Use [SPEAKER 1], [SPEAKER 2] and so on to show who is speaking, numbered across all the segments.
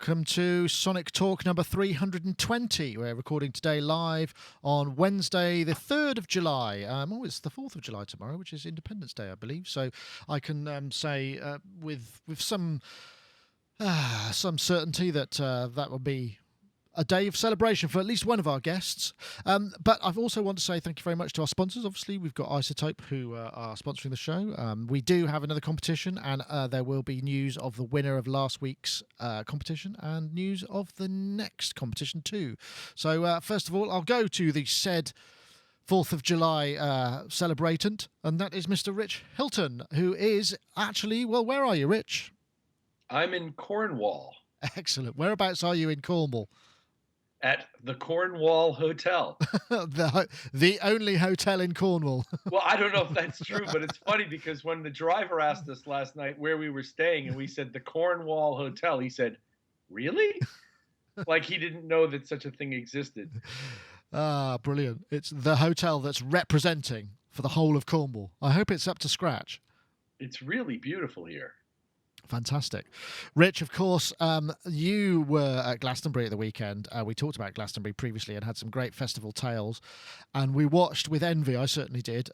[SPEAKER 1] welcome to Sonic Talk number 320. We're recording today live on Wednesday, the 3rd of July. It's the 4th of July tomorrow, which is Independence Day, I believe. So I can say with some certainty that that will be a day of celebration for at least one of our guests. But I also want to say thank you very much to our sponsors. Obviously, we've got Isotope, who are sponsoring the show. We do have another competition, and there will be news of the winner of last week's competition and news of the next competition too. So first of all, I'll go to the said 4th of July celebratant, and that is Mr. Rich Hilton, who is actually, well, where are you, Rich?
[SPEAKER 2] I'm in Cornwall.
[SPEAKER 1] Excellent. Whereabouts are you in Cornwall?
[SPEAKER 2] At the Cornwall Hotel.
[SPEAKER 1] the only hotel in Cornwall.
[SPEAKER 2] Well, I don't know if that's true, but it's funny because when the driver asked us last night where we were staying and we said the Cornwall Hotel, he said, "Really?" Like he didn't know that such a thing existed.
[SPEAKER 1] Ah, brilliant. It's the hotel that's representing for the whole of Cornwall. I hope it's up to scratch.
[SPEAKER 2] It's really beautiful here.
[SPEAKER 1] Fantastic. Rich, of course, you were at Glastonbury at the weekend. We talked about Glastonbury previously and had some great festival tales. And we watched with envy, I certainly did,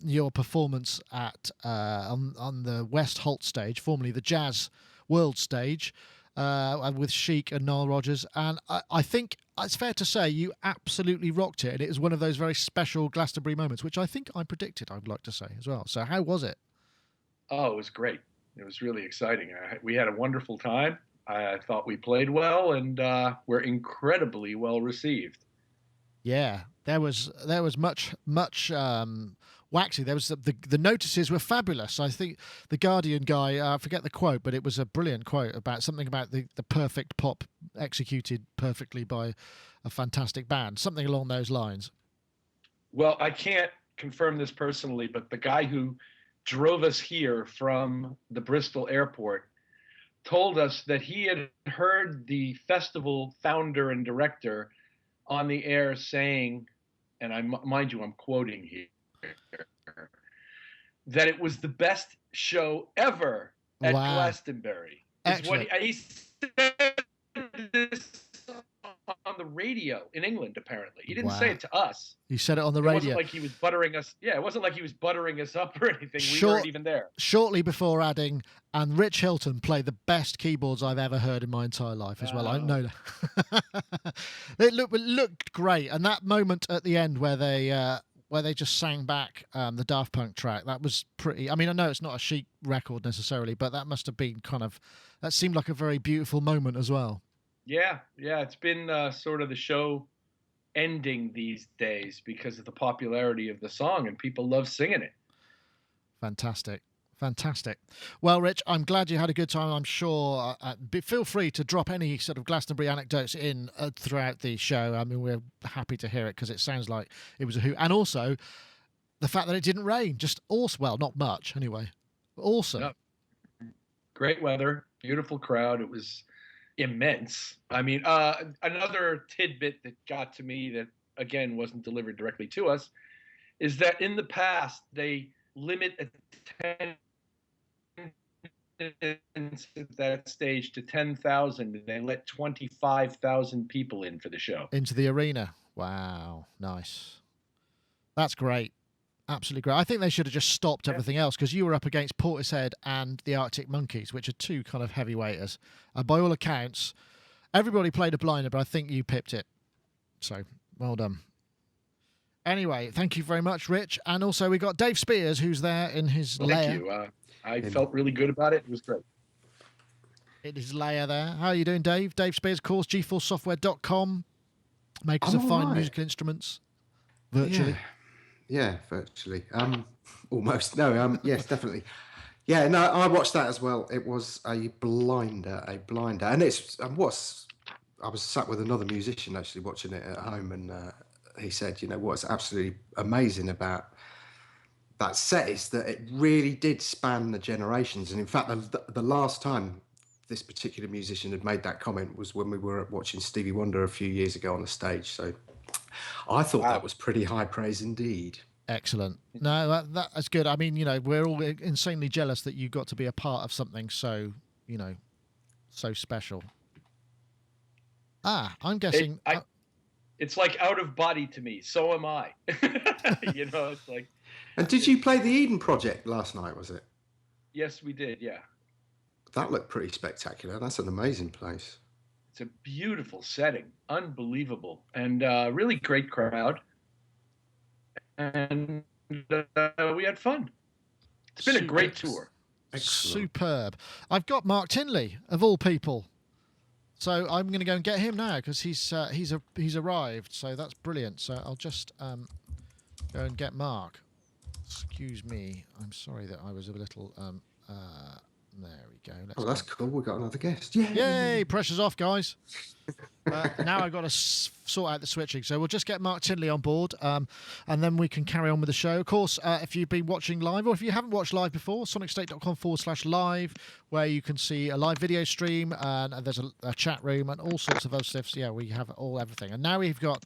[SPEAKER 1] your performance at on the West Holt stage, formerly the Jazz World stage, with Chic and Nile Rodgers. And I think it's fair to say you absolutely rocked it. And it was one of those very special Glastonbury moments, which I think I predicted, I would like to say as well. So how was it?
[SPEAKER 2] Oh, it was great. It was really exciting. We had a wonderful time. I thought we played well, and were incredibly well received.
[SPEAKER 1] Yeah, there was much waxy. There was the notices were fabulous. I think the Guardian guy, I forget the quote, but it was a brilliant quote about something about the perfect pop executed perfectly by a fantastic band, something along those lines.
[SPEAKER 2] Well, I can't confirm this personally, but the guy who drove us here from the Bristol airport told us that he had heard the festival founder and director on the air saying, and mind you, I'm quoting here, that it was the best show ever at Glastonbury.
[SPEAKER 1] Excellent.
[SPEAKER 2] He said this on the radio in England, apparently. He didn't say it to us.
[SPEAKER 1] He said it on the radio.
[SPEAKER 2] It wasn't like he was buttering us. Yeah, it wasn't like he was buttering us up or anything. We weren't even there.
[SPEAKER 1] Shortly before adding, and Rich Hilton played the best keyboards I've ever heard in my entire life as well. I know that. It looked great. And that moment at the end where they just sang back the Daft Punk track, that was pretty. I mean, I know it's not a Chic record necessarily, but that must have been that seemed like a very beautiful moment as well.
[SPEAKER 2] Yeah, it's been sort of the show ending these days because of the popularity of the song, and people love singing it.
[SPEAKER 1] Fantastic. Well, Rich, I'm glad you had a good time. I'm sure. Feel free to drop any sort of Glastonbury anecdotes in throughout the show. I mean, we're happy to hear it because it sounds like it was a hoot. And also, the fact that it didn't rain, just awesome. Well, not much anyway. Awesome. Yep.
[SPEAKER 2] Great weather, beautiful crowd. It was immense. I mean, another tidbit that got to me that, again, wasn't delivered directly to us is that in the past, they limit attendance at that stage to 10,000, and they let 25,000 people in for the show.
[SPEAKER 1] Into the arena. Wow. Nice. That's great. Absolutely great. I think they should have just stopped everything else because you were up against Portishead and the Arctic Monkeys, which are two kind of heavyweights. By all accounts, everybody played a blinder, but I think you pipped it. So, well done. Anyway, thank you very much, Rich. And also we got Dave Spears, who's there in his lair.
[SPEAKER 2] Thank you. I felt really good about it. It was great.
[SPEAKER 1] In his lair there. How are you doing, Dave? Dave Spears, of course, g4software.com. Makers of fine musical instruments. Virtually.
[SPEAKER 3] Yeah, virtually. Almost. No, yes, definitely. Yeah, no, I watched that as well. It was a blinder. And I was sat with another musician actually watching it at home, and he said, you know, what's absolutely amazing about that set is that it really did span the generations. And in fact, the last time this particular musician had made that comment was when we were watching Stevie Wonder a few years ago on the stage. So I thought that was pretty high praise indeed.
[SPEAKER 1] Excellent. No, that's good. I mean, you know, we're all insanely jealous that you got to be a part of something so, you know, so special. I'm guessing.
[SPEAKER 2] It's like out of body to me. So am I. It's like.
[SPEAKER 3] And did you play the Eden Project last night, was it?
[SPEAKER 2] Yes, we did, yeah.
[SPEAKER 3] That looked pretty spectacular. That's an amazing place.
[SPEAKER 2] It's a beautiful setting. Unbelievable. And really great crowd. And we had fun. It's been a great tour.
[SPEAKER 3] Excellent.
[SPEAKER 1] Superb. I've got Mark Tinley, of all people. So I'm going to go and get him now because he's arrived. So that's brilliant. So I'll just go and get Mark. Excuse me. I'm sorry that I was a little... there we go.
[SPEAKER 3] That's cool. We've got another guest. Yay!
[SPEAKER 1] Pressure's off, guys. Now I've got to sort out the switching. So we'll just get Mark Tinley on board and then we can carry on with the show. Of course, if you've been watching live or if you haven't watched live before, sonicstate.com/live, where you can see a live video stream and there's a chat room and all sorts of other stuff. So, yeah, we have everything. And now we've got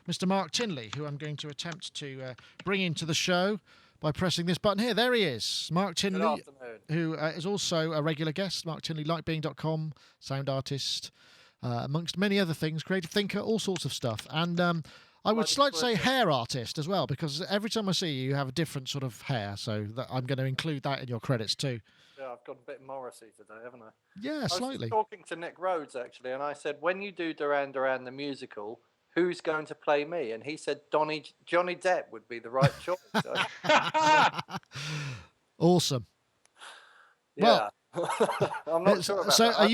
[SPEAKER 1] Mr. Mark Tinley, who I'm going to attempt to bring into the show by pressing this button here. There he is, Mark Tinley, who is also a regular guest. Mark Tinley, lightbeing.com, sound artist, amongst many other things, creative thinker, all sorts of stuff. And I would like to say hair artist as well, because every time I see you, you have a different sort of hair. So I'm going to include that in your credits too.
[SPEAKER 4] Yeah, I've got a bit Morrissey today, haven't I?
[SPEAKER 1] Yeah, slightly.
[SPEAKER 4] I was talking to Nick Rhodes, actually, and I said, when you do Duran Duran the musical, who's going to play me? And he said Johnny Depp would be the right choice. So.
[SPEAKER 1] Awesome.
[SPEAKER 4] Yeah. Well, I'm not sure about that.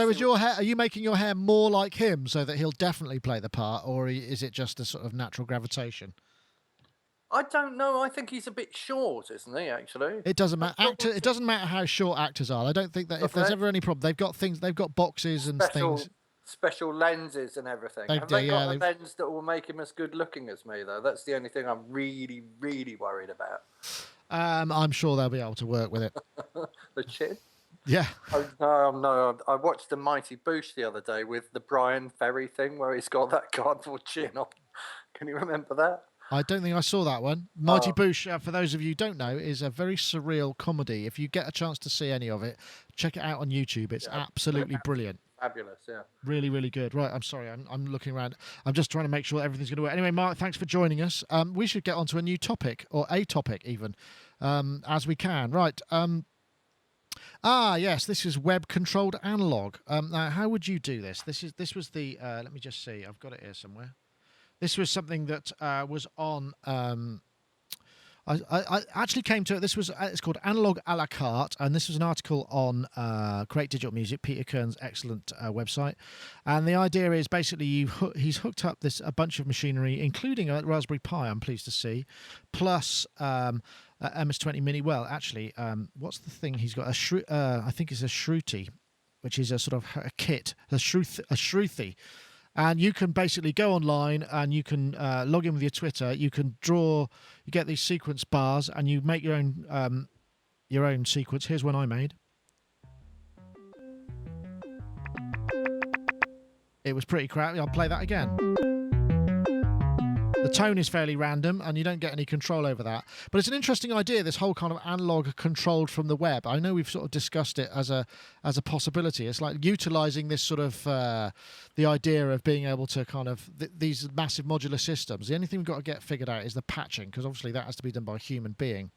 [SPEAKER 1] Is your hair? Are you making your hair more like him so that he'll definitely play the part, or is it just a sort of natural gravitation?
[SPEAKER 4] I don't know. I think he's a bit short, isn't he? Actually,
[SPEAKER 1] it doesn't matter. It doesn't matter how short actors are. I don't think that if there's ever any problem, they've got boxes and things.
[SPEAKER 4] Special lenses and everything. Have they got a lens that will make him as good looking as me, though? That's the only thing I'm really, really worried about.
[SPEAKER 1] I'm sure they'll be able to work with it.
[SPEAKER 4] The chin?
[SPEAKER 1] Yeah.
[SPEAKER 4] Oh, no. I watched the Mighty Boosh the other day with the Brian Ferry thing where he's got that cardboard chin on. Can you remember that?
[SPEAKER 1] I don't think I saw that one. Mighty Boosh, for those of you who don't know, is a very surreal comedy. If you get a chance to see any of it, check it out on YouTube. It's absolutely brilliant.
[SPEAKER 4] Fabulous, yeah.
[SPEAKER 1] Really, really good. Right, I'm sorry. I'm looking around. I'm just trying to make sure everything's going to work. Anyway, Mark, thanks for joining us. We should get onto a new topic, or a topic even, as we can. Right. Yes, this is web-controlled analog. Now, how would you do this? This was the. Let me just see. I've got it here somewhere. This was something that was on. I actually came to it. This was it's called Analog à la Carte, and this was an article on Create Digital Music, Peter Kern's excellent website. And the idea is basically he's hooked up a bunch of machinery, including a Raspberry Pi, I'm pleased to see, plus MS-20 Mini. Well, actually, what's the thing he's got? I think it's a Shruti, which is a sort of a kit, a Shruti. And you can basically go online and you can log in with your Twitter. You can you get these sequence bars, and you make your own sequence. Here's one I made. It was pretty crappy. I'll play that again. The tone is fairly random, and you don't get any control over that. But it's an interesting idea, this whole kind of analog controlled from the web. I know we've sort of discussed it as a possibility. It's like utilising this sort of the idea of being able to kind of these massive modular systems. The only thing we've got to get figured out is the patching, because obviously that has to be done by a human being.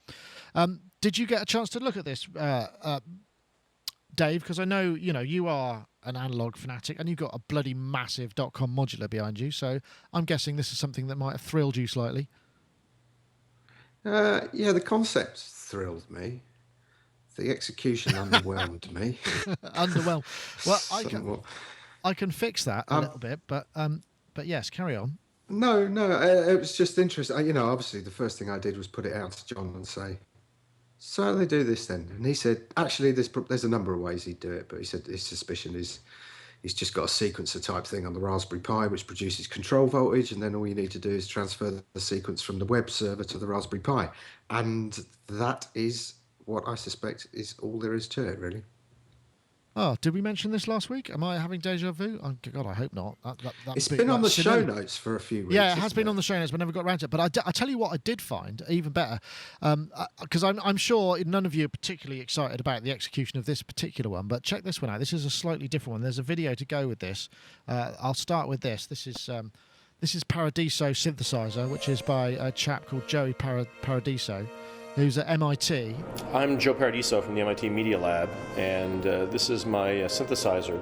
[SPEAKER 1] Did you get a chance to look at this, Dave? Because I know you are an analog fanatic, and you've got a bloody massive .com modular behind you, so I'm guessing this is something that might have thrilled you slightly.
[SPEAKER 3] Yeah, the concept thrilled me. The execution underwhelmed me.
[SPEAKER 1] Underwhelmed. Well, I can fix that a little bit, but yes, carry on.
[SPEAKER 3] No, it was just interesting. Obviously the first thing I did was put it out to John and say, so how do they do this then? And he said, actually, there's a number of ways he'd do it, but he said his suspicion is he's just got a sequencer type thing on the Raspberry Pi which produces control voltage, and then all you need to do is transfer the sequence from the web server to the Raspberry Pi. And that is what I suspect is all there is to it, really.
[SPEAKER 1] Oh, did we mention this last week? Am I having deja vu? Oh, God, I hope not.
[SPEAKER 3] It's been on the show notes for a few weeks.
[SPEAKER 1] Yeah, it has been on the show notes, but never got around to it. But I tell you what I did find even better, because I'm sure none of you are particularly excited about the execution of this particular one, but check this one out. This is a slightly different one. There's a video to go with this. I'll start with this. This is Paradiso synthesizer, which is by a chap called Joey Paradiso, who's at MIT.
[SPEAKER 5] I'm Joe Paradiso from the MIT Media Lab, and this is my synthesizer.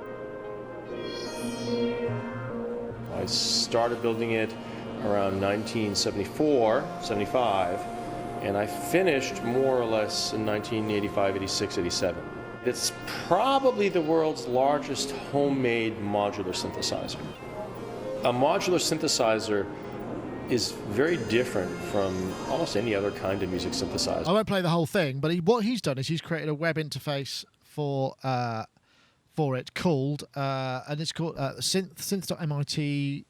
[SPEAKER 5] I started building it around 1974, 75, and I finished more or less in 1985, 86, 87. It's probably the world's largest homemade modular synthesizer. A modular synthesizer is very different from almost any other kind of music synthesizer.
[SPEAKER 1] I won't play the whole thing, but what he's done is he's created a web interface for it called and it's called synth.mit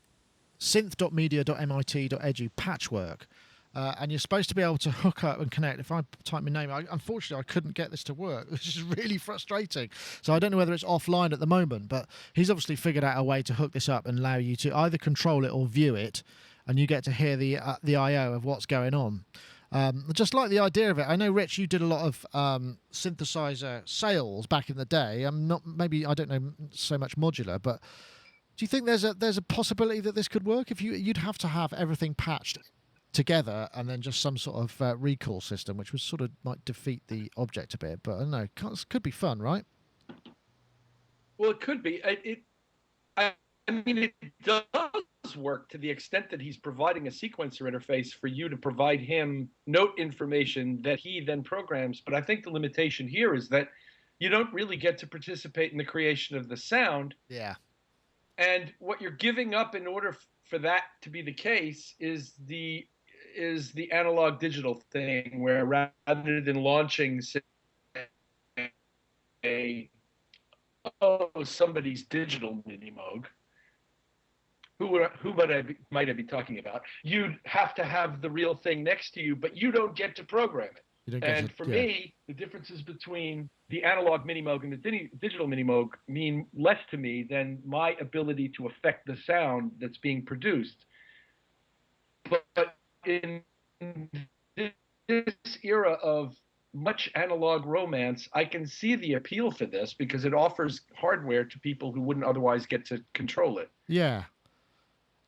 [SPEAKER 1] synth.media.mit.edu Patchwerk. And you're supposed to be able to hook up and connect. If I type my name, unfortunately I couldn't get this to work, which is really frustrating. So I don't know whether it's offline at the moment, but he's obviously figured out a way to hook this up and allow you to either control it or view it, and you get to hear the I/O of what's going on. Just like the idea of it. I know, Rich, you did a lot of synthesizer sales back in the day. I don't know so much modular, but do you think there's a possibility that this could work? If you'd have to have everything patched together and then just some sort of recall system, which was sort of might defeat the object a bit, but I don't know, could be fun, right?
[SPEAKER 2] Well, it could be. I mean, it does work to the extent that he's providing a sequencer interface for you to provide him note information that he then programs. But I think the limitation here is that you don't really get to participate in the creation of the sound.
[SPEAKER 1] Yeah.
[SPEAKER 2] And what you're giving up in order for that to be the case is the analog digital thing, where rather than launching somebody's digital Minimoog, who might I be talking about? You'd have to have the real thing next to you, but you don't get to program it. And for me, the differences between the analog Minimoog and the digital Minimoog mean less to me than my ability to affect the sound that's being produced. But in this era of much analog romance, I can see the appeal for this because it offers hardware to people who wouldn't otherwise get to control it.
[SPEAKER 1] Yeah.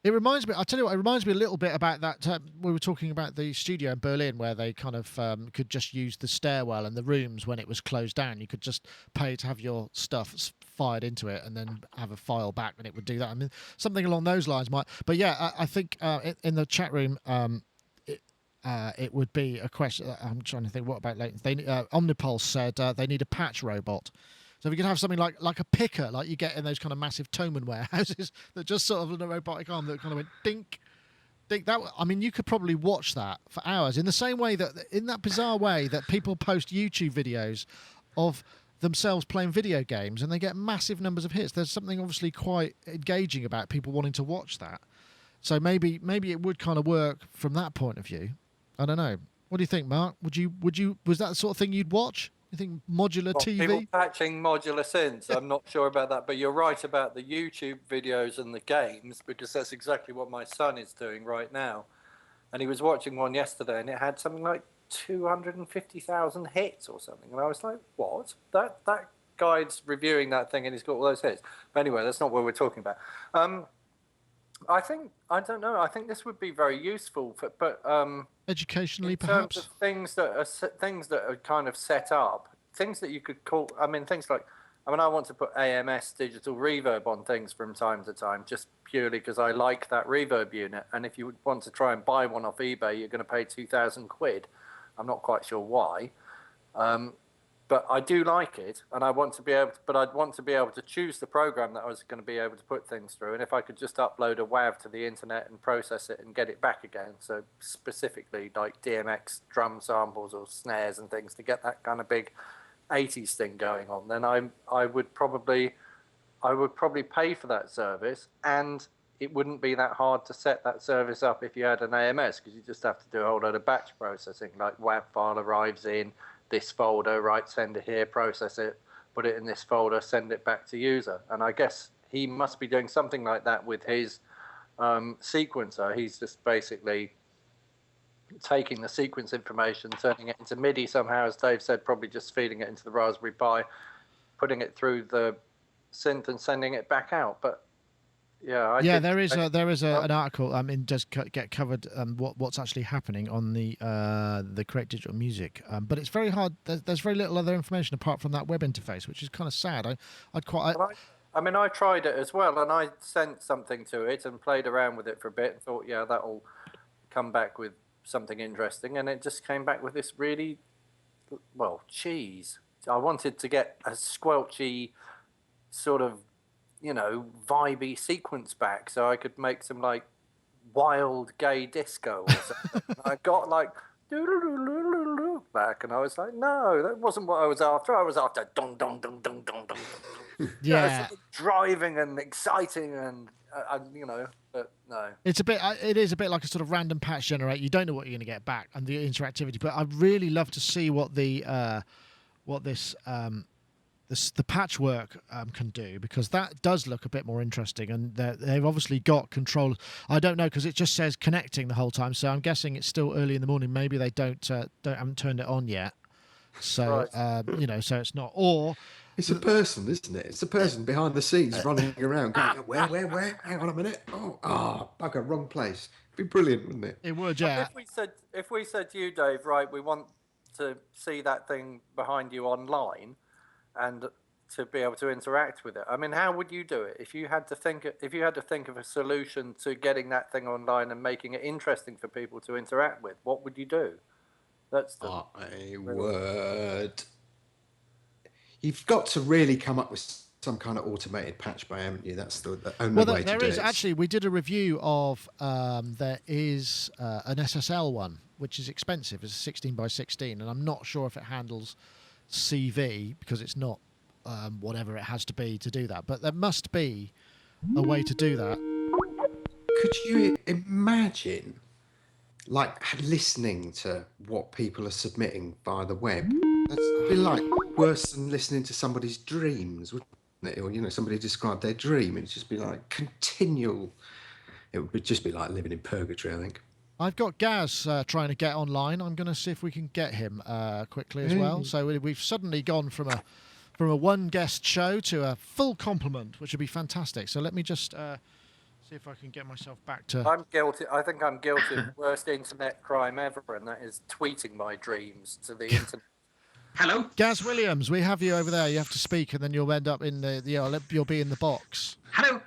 [SPEAKER 1] It reminds me, I'll tell you what, it reminds me a little bit about that. We were talking about the studio in Berlin where they kind of could just use the stairwell and the rooms when it was closed down. You could just pay to have your stuff fired into it and then have a file back and it would do that. I mean, something along those lines might. But yeah, I think in the chat room, it would be a question. I'm trying to think, what about latency? Omnipulse said they need a patch robot. So if you could have something like a picker, like you get in those kind of massive Thomann warehouses, that just sort of a robotic arm that kind of went dink, dink. That, I mean, you could probably watch that for hours in the same way in that bizarre way that people post YouTube videos of themselves playing video games and they get massive numbers of hits. There's something obviously quite engaging about people wanting to watch that. So maybe it would kind of work from that point of view. I don't know. What do you think, Mark? Was that the sort of thing you'd watch? You think modular TV?
[SPEAKER 4] People patching modular synths, I'm not sure about that, but you're right about the YouTube videos and the games, because that's exactly what my son is doing right now. And he was watching one yesterday and it had something like 250,000 hits or something. And I was like, what? That guy's reviewing that thing and he's got all those hits. But anyway, that's not what we're talking about. I don't know. I think this would be very useful, but
[SPEAKER 1] educationally,
[SPEAKER 4] perhaps. In
[SPEAKER 1] perhaps
[SPEAKER 4] terms of things that are kind of set up, things that you could call. I mean, things like. I mean, I want to put AMS digital reverb on things from time to time, just purely because I like that reverb unit. And if you want to try and buy one off eBay, you're going to pay £2,000. I'm not quite sure why. But I do like it, and I want to be able to, but I'd want to be able to choose the program that I was going to be able to put things through. And if I could just upload a WAV to the internet and process it and get it back again, so specifically like DMX drum samples or snares and things to get that kind of big 80s thing going on, then I would probably pay for that service, and it wouldn't be that hard to set that service up if you had an AMS, because you just have to do a whole load of batch processing, like WAV file arrives in this folder, right, send it here, process it, put it in this folder, send it back to user. And I guess he must be doing something like that with his sequencer. He's just basically taking the sequence information, turning it into MIDI somehow, as Dave said, probably just feeding it into the Raspberry Pi, putting it through the synth and sending it back out. But yeah,
[SPEAKER 1] there is an article does get covered what's actually happening on the Create Digital Music, but it's very hard. There's very little other information apart from that web interface, which is kind of sad.
[SPEAKER 4] I tried it as well, and I sent something to it and played around with it for a bit and thought, yeah, that'll come back with something interesting, and it just came back with this really, cheese. I wanted to get a squelchy sort of, vibey sequence back so I could make some like wild gay disco or something. I got like back, and I was like, no, that wasn't what I was after. I was after dong dong dong dong dong dong.
[SPEAKER 1] Yeah,
[SPEAKER 4] driving and exciting and but no.
[SPEAKER 1] It is a bit like a sort of random patch generate. You don't know what you're going to get back and the interactivity. But I'd really love to see what the Patchwerk can do, because that does look a bit more interesting, and they've obviously got control. I don't know, because it just says connecting the whole time, so I'm guessing it's still early in the morning. Maybe they haven't turned it on yet. So right. So it's not. Or
[SPEAKER 3] it's a person, isn't it? It's a person behind the scenes running around going, where? Hang on a minute. Oh, bugger, wrong place. It'd be brilliant, wouldn't it?
[SPEAKER 1] It would, yeah.
[SPEAKER 4] If we said to you, Dave, right, we want to see that thing behind you online and to be able to interact with it. I mean, how would you do it if you had to think of a solution to getting that thing online and making it interesting for people to interact with? What would you do?
[SPEAKER 3] You've got to really come up with some kind of automated patch bay, haven't you? That's the only way to do it.
[SPEAKER 1] There is actually. We did a review of. There is an SSL one, which is expensive. It's a 16 by 16, and I'm not sure if it handles CV, because it's not whatever it has to be to do that. But there must be a way to do that.
[SPEAKER 3] Could you imagine, like, listening to what people are submitting via the web? That'd be like worse than listening to somebody's dreams, wouldn't it? Or somebody described their dream. It'd just be like continual. It would just be like living in purgatory, I think.
[SPEAKER 1] I've got Gaz trying to get online. I'm going to see if we can get him quickly as well. So we've suddenly gone from a one guest show to a full complement, which would be fantastic. So let me just see if I can get myself back to.
[SPEAKER 4] I'm guilty. I think I'm guilty of the worst internet crime ever, and that is tweeting my dreams to the internet.
[SPEAKER 6] Hello,
[SPEAKER 1] Gaz Williams. We have you over there. You have to speak, and then you'll end up in you'll be in the box.
[SPEAKER 6] Hello.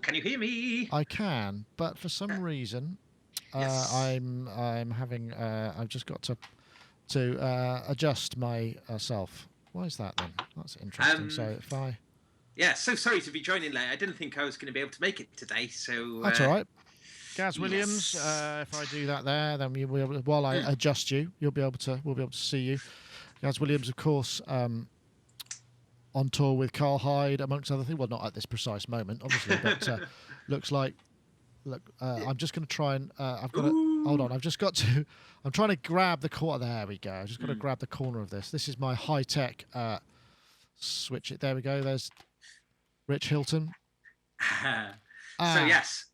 [SPEAKER 6] Can you hear me?
[SPEAKER 1] I can, but for some reason.
[SPEAKER 6] Yes.
[SPEAKER 1] I'm having. I've just got to adjust myself. Why is that then? That's interesting. So if I.
[SPEAKER 6] Yeah. So sorry to be joining late. I didn't think I was going to be able to make it today. So.
[SPEAKER 1] That's all right. Gaz Williams. Yes. If I do that there, then while I adjust you, we'll be able to see you. Gaz Williams, of course, on tour with Carl Hyde, amongst other things. Well, not at this precise moment, obviously, but looks like. Look, I'm just going to try and hold on. I'm trying to grab the corner. There we go. I've just got to grab the corner of this. This is my high-tech switch. It. There we go. There's Rich Hilton.
[SPEAKER 6] So yes,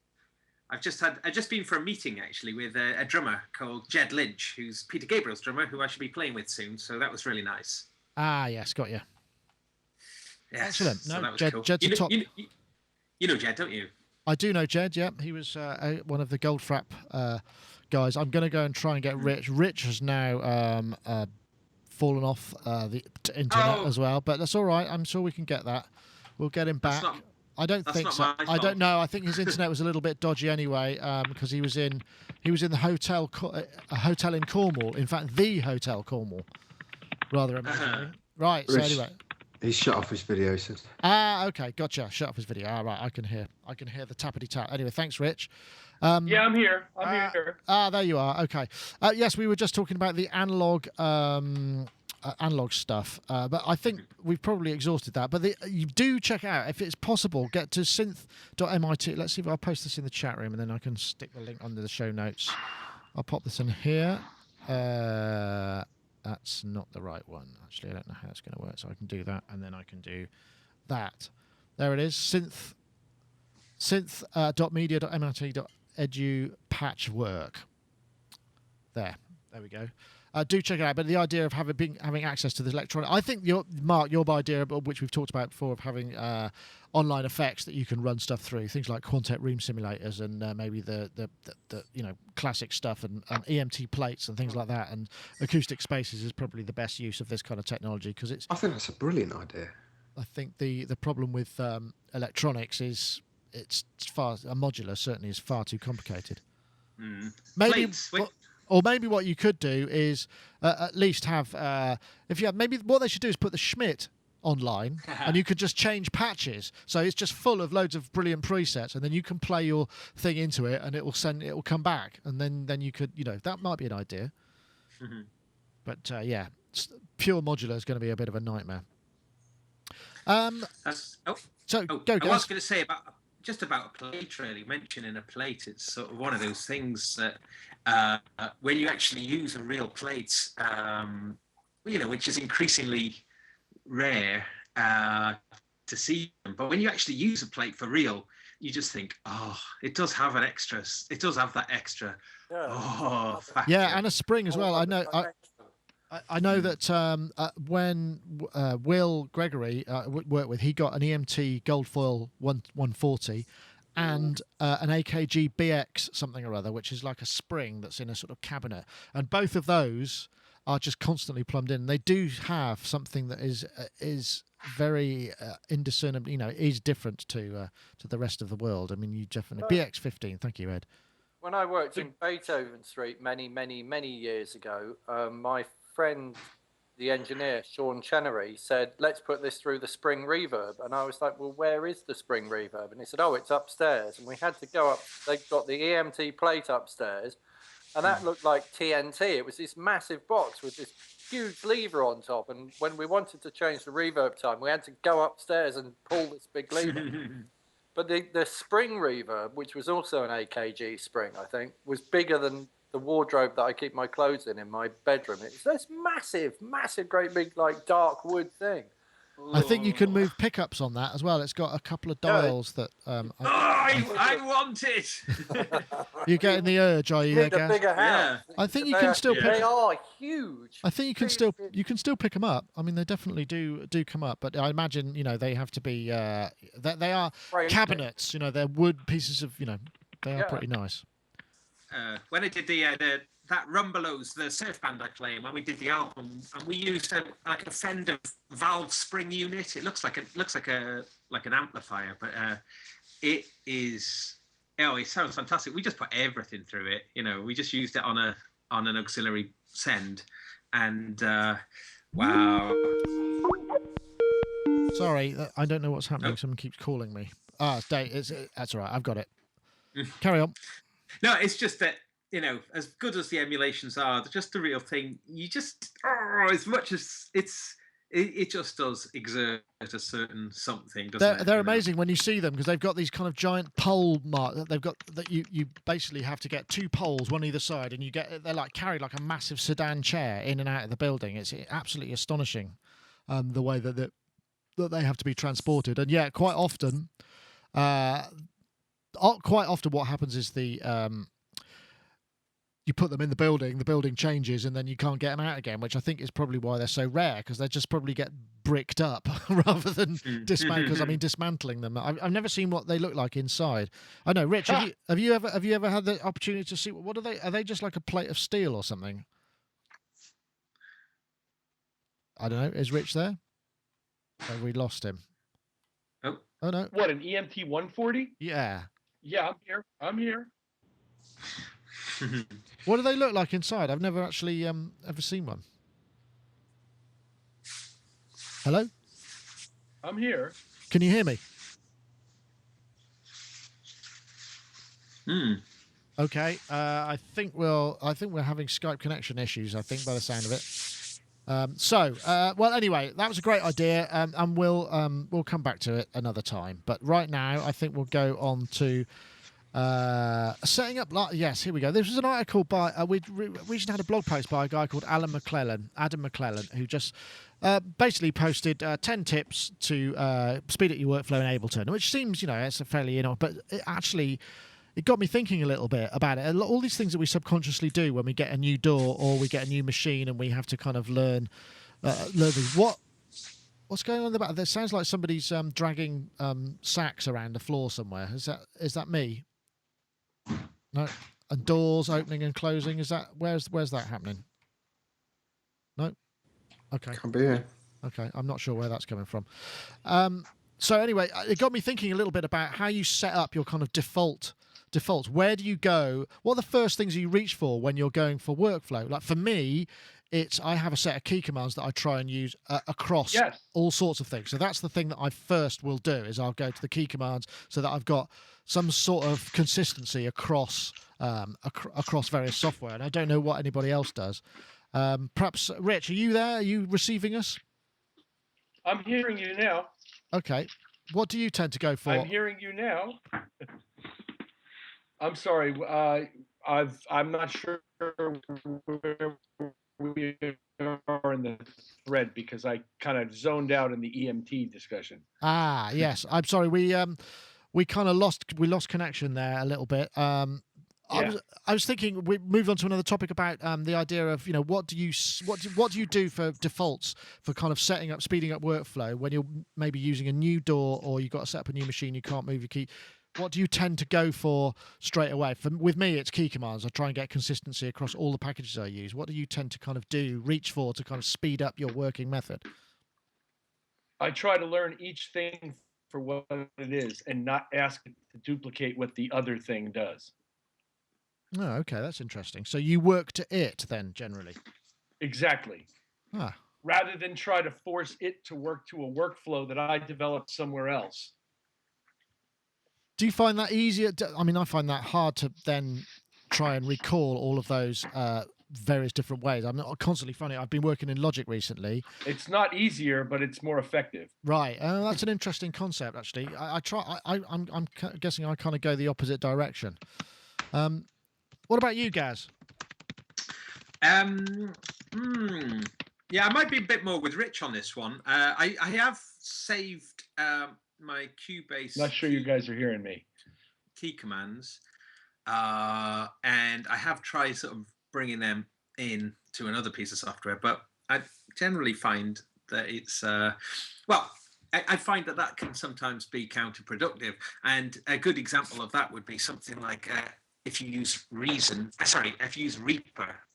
[SPEAKER 6] I've just been for a meeting actually with a drummer called Jed Lynch, who's Peter Gabriel's drummer, who I should be playing with soon. So that was really nice.
[SPEAKER 1] Yes, got you.
[SPEAKER 6] Yes,
[SPEAKER 1] excellent.
[SPEAKER 6] So
[SPEAKER 1] no,
[SPEAKER 6] that was
[SPEAKER 1] Jed,
[SPEAKER 6] cool.
[SPEAKER 1] Jed's a top.
[SPEAKER 6] You know Jed, don't you?
[SPEAKER 1] I do know Jed, yeah. He was one of the Goldfrapp guys. I'm going to go and try and get Rich. Rich has now fallen off the internet as well, but that's all right. I'm sure we can get that. We'll get him back. I don't think so. I don't know. I think his internet was a little bit dodgy anyway, because he was in the hotel, a hotel in Cornwall. In fact, the Hotel Cornwall, rather amazingly. Right.
[SPEAKER 3] Rich.
[SPEAKER 1] So anyway.
[SPEAKER 3] He's shut off his video, he says.
[SPEAKER 1] Okay, gotcha. Shut off his video. Right, I can hear the tappity tap. Anyway, thanks, Rich.
[SPEAKER 2] Yeah, I'm here. I'm here.
[SPEAKER 1] There you are. Okay. Yes, we were just talking about the analog stuff, but I think we've probably exhausted that. But you do check out, if it's possible, get to synth.mit. Let's see if I'll post this in the chat room, and then I can stick the link under the show notes. I'll pop this in here. That's not the right one. Actually, I don't know how it's going to work. So I can do that, and then I can do that. There it is. synth.media.mit.edu Patchwerk. There we go. Do check it out. But the idea of having access to this electronic, I think your idea, which we've talked about before, of having online effects that you can run stuff through, things like Quantet room simulators and maybe the classic stuff and EMT plates and things like that, and acoustic spaces is probably the best use of this kind of technology because it's.
[SPEAKER 3] I think that's a brilliant idea.
[SPEAKER 1] I think the problem with electronics is it's modular certainly is far too complicated. Maybe. Or maybe what you could do is at least have, maybe what they should do is put the Schmidt online and you could just change patches. So it's just full of loads of brilliant presets and then you can play your thing into it and it will come back. And then you could, that might be an idea. Mm-hmm. But pure modular is going to be a bit of a nightmare.
[SPEAKER 6] Go,
[SPEAKER 1] Gaz.
[SPEAKER 6] I was going to say about a plate, really. Mentioning a plate, it's sort of one of those things that when you actually use a real plate, which is increasingly rare to see them, but when you actually use a plate for real, you just think, oh, it does have an extra. It does have that extra. Factor.
[SPEAKER 1] Yeah, and a spring as well. I know that when Will Gregory worked with, he got an EMT Goldfoil 140 and an AKG BX something or other, which is like a spring that's in a sort of cabinet. And both of those are just constantly plumbed in. They do have something that is very indiscernible, is different to the rest of the world. I mean, you definitely... BX15, thank you, Ed.
[SPEAKER 4] When I worked in Beethoven Street many, many, many years ago, my friend, the engineer, Sean Chenery, said, let's put this through the spring reverb. And I was like, well, where is the spring reverb? And he said, oh, it's upstairs. And we had to go up. They've got the EMT plate upstairs. And that looked like TNT. It was this massive box with this huge lever on top. And when we wanted to change the reverb time, we had to go upstairs and pull this big lever. But the spring reverb, which was also an AKG spring, I think, was bigger than the wardrobe that I keep my clothes in my bedroom. It's this massive, great big, dark wood thing.
[SPEAKER 1] I think you can move pickups on that as well. It's got a couple of dials that...
[SPEAKER 6] I want it!
[SPEAKER 1] You're getting the urge, are you?
[SPEAKER 4] Need a bigger house.
[SPEAKER 1] I think you can still pick...
[SPEAKER 4] They are huge.
[SPEAKER 1] I think you can still pick them up. I mean, they definitely do come up, but I imagine, they have to be... they are cabinets, they're wood pieces of, they are pretty nice.
[SPEAKER 6] When I did that Rumbelows, the surf band I play, when we did the album, and we used a Fender valve spring unit. It looks like an amplifier, but it is. Oh, it sounds fantastic. We just put everything through it. We just used it on an auxiliary send, and wow.
[SPEAKER 1] Sorry, I don't know what's happening. Someone keeps calling me. It's Dave. That's all right. I've got it. Carry on.
[SPEAKER 6] No, it's just that, as good as the emulations are, just the real thing, you just, as much as it just does exert a certain something, doesn't it?
[SPEAKER 1] They're amazing when you see them because they've got these kind of giant pole mark that they've got that you basically have to get two poles, one either side, and they're carried like a massive sedan chair in and out of the building. It's absolutely astonishing the way that they have to be transported. And yeah, quite often what happens is you put them in the building changes, and then you can't get them out again, which I think is probably why they're so rare, because they just probably get bricked up rather than dismantling them. I've never seen what they look like inside. I know, Rich, have you ever had the opportunity to see what are they? Are they just like a plate of steel or something? I don't know. Is Rich there? Have we lost him?
[SPEAKER 2] Oh
[SPEAKER 1] no.
[SPEAKER 2] What, an EMT 140?
[SPEAKER 1] Yeah.
[SPEAKER 2] Yeah, I'm here.
[SPEAKER 1] What do they look like inside? I've never actually ever seen one. Hello?
[SPEAKER 2] I'm here.
[SPEAKER 1] Can you hear me? Okay. I think we're having Skype connection issues, I think, by the sound of it. Well, anyway, that was a great idea, and we'll come back to it another time. But right now, I think we'll go on to Setting up, yes, here we go. This was an article by, we recently had a blog post by a guy called Adam McClellan, who just basically posted 10 tips to speed up your workflow in Ableton, which seems, it's a fairly, but it got me thinking a little bit about it. All these things that we subconsciously do when we get a new DAW or we get a new machine and we have to kind of learn these. What's going on in the back? There sounds like somebody's dragging sacks around the floor somewhere. Is that me? No. And doors opening and closing. Is that where's that happening? No. Okay.
[SPEAKER 3] Can't be here.
[SPEAKER 1] Okay, I'm not sure where that's coming from. So anyway, it got me thinking a little bit about how you set up your kind of defaults. Where do you go? What are the first things you reach for when you're going for workflow? Like for me, I have a set of key commands that I try and use across all sorts of things. So that's the thing that I first will do is I'll go to the key commands so that I've got some sort of consistency across various software. And I don't know what anybody else does. Perhaps, Rich, are you there? Are you receiving us?
[SPEAKER 2] I'm hearing you now.
[SPEAKER 1] Okay. What do you tend to go for?
[SPEAKER 2] I'm hearing you now. I'm sorry. I'm not sure where we are in the thread because I kind of zoned out in the EMT discussion.
[SPEAKER 1] Ah, yes. I'm sorry. We kind of lost connection there a little bit. I was thinking we moved on to another topic about the idea of what do you do for defaults for kind of speeding up workflow when you're maybe using a new DAW or you've got to set up a new machine, you can't move your key. What do you tend to go for straight away? With me, it's key commands. I try and get consistency across all the packages I use. What do you tend to kind of reach for to kind of speed up your working method?
[SPEAKER 2] I try to learn each thing for what it is and not ask it to duplicate what the other thing does.
[SPEAKER 1] Oh, okay, that's interesting. So you work to it then, generally?
[SPEAKER 2] Exactly.
[SPEAKER 1] Ah.
[SPEAKER 2] Rather than try to force it to work to a workflow that I developed somewhere else.
[SPEAKER 1] Do you find that easier? I mean, I find that hard to then try and recall all of those various different ways. I'm not constantly finding I've been working in Logic recently.
[SPEAKER 2] It's not easier, but it's more effective.
[SPEAKER 1] Right. That's an interesting concept, actually. I'm guessing I kind of go the opposite direction. What about you, Gaz?
[SPEAKER 6] Yeah, I might be a bit more with Rich on this one. I have saved my Cubase.
[SPEAKER 2] Not sure you guys are hearing me.
[SPEAKER 6] Key commands, and I have tried sort of bringing them in to another piece of software, but I generally find that it's I find that can sometimes be counterproductive. And a good example of that would be something like if you use Reaper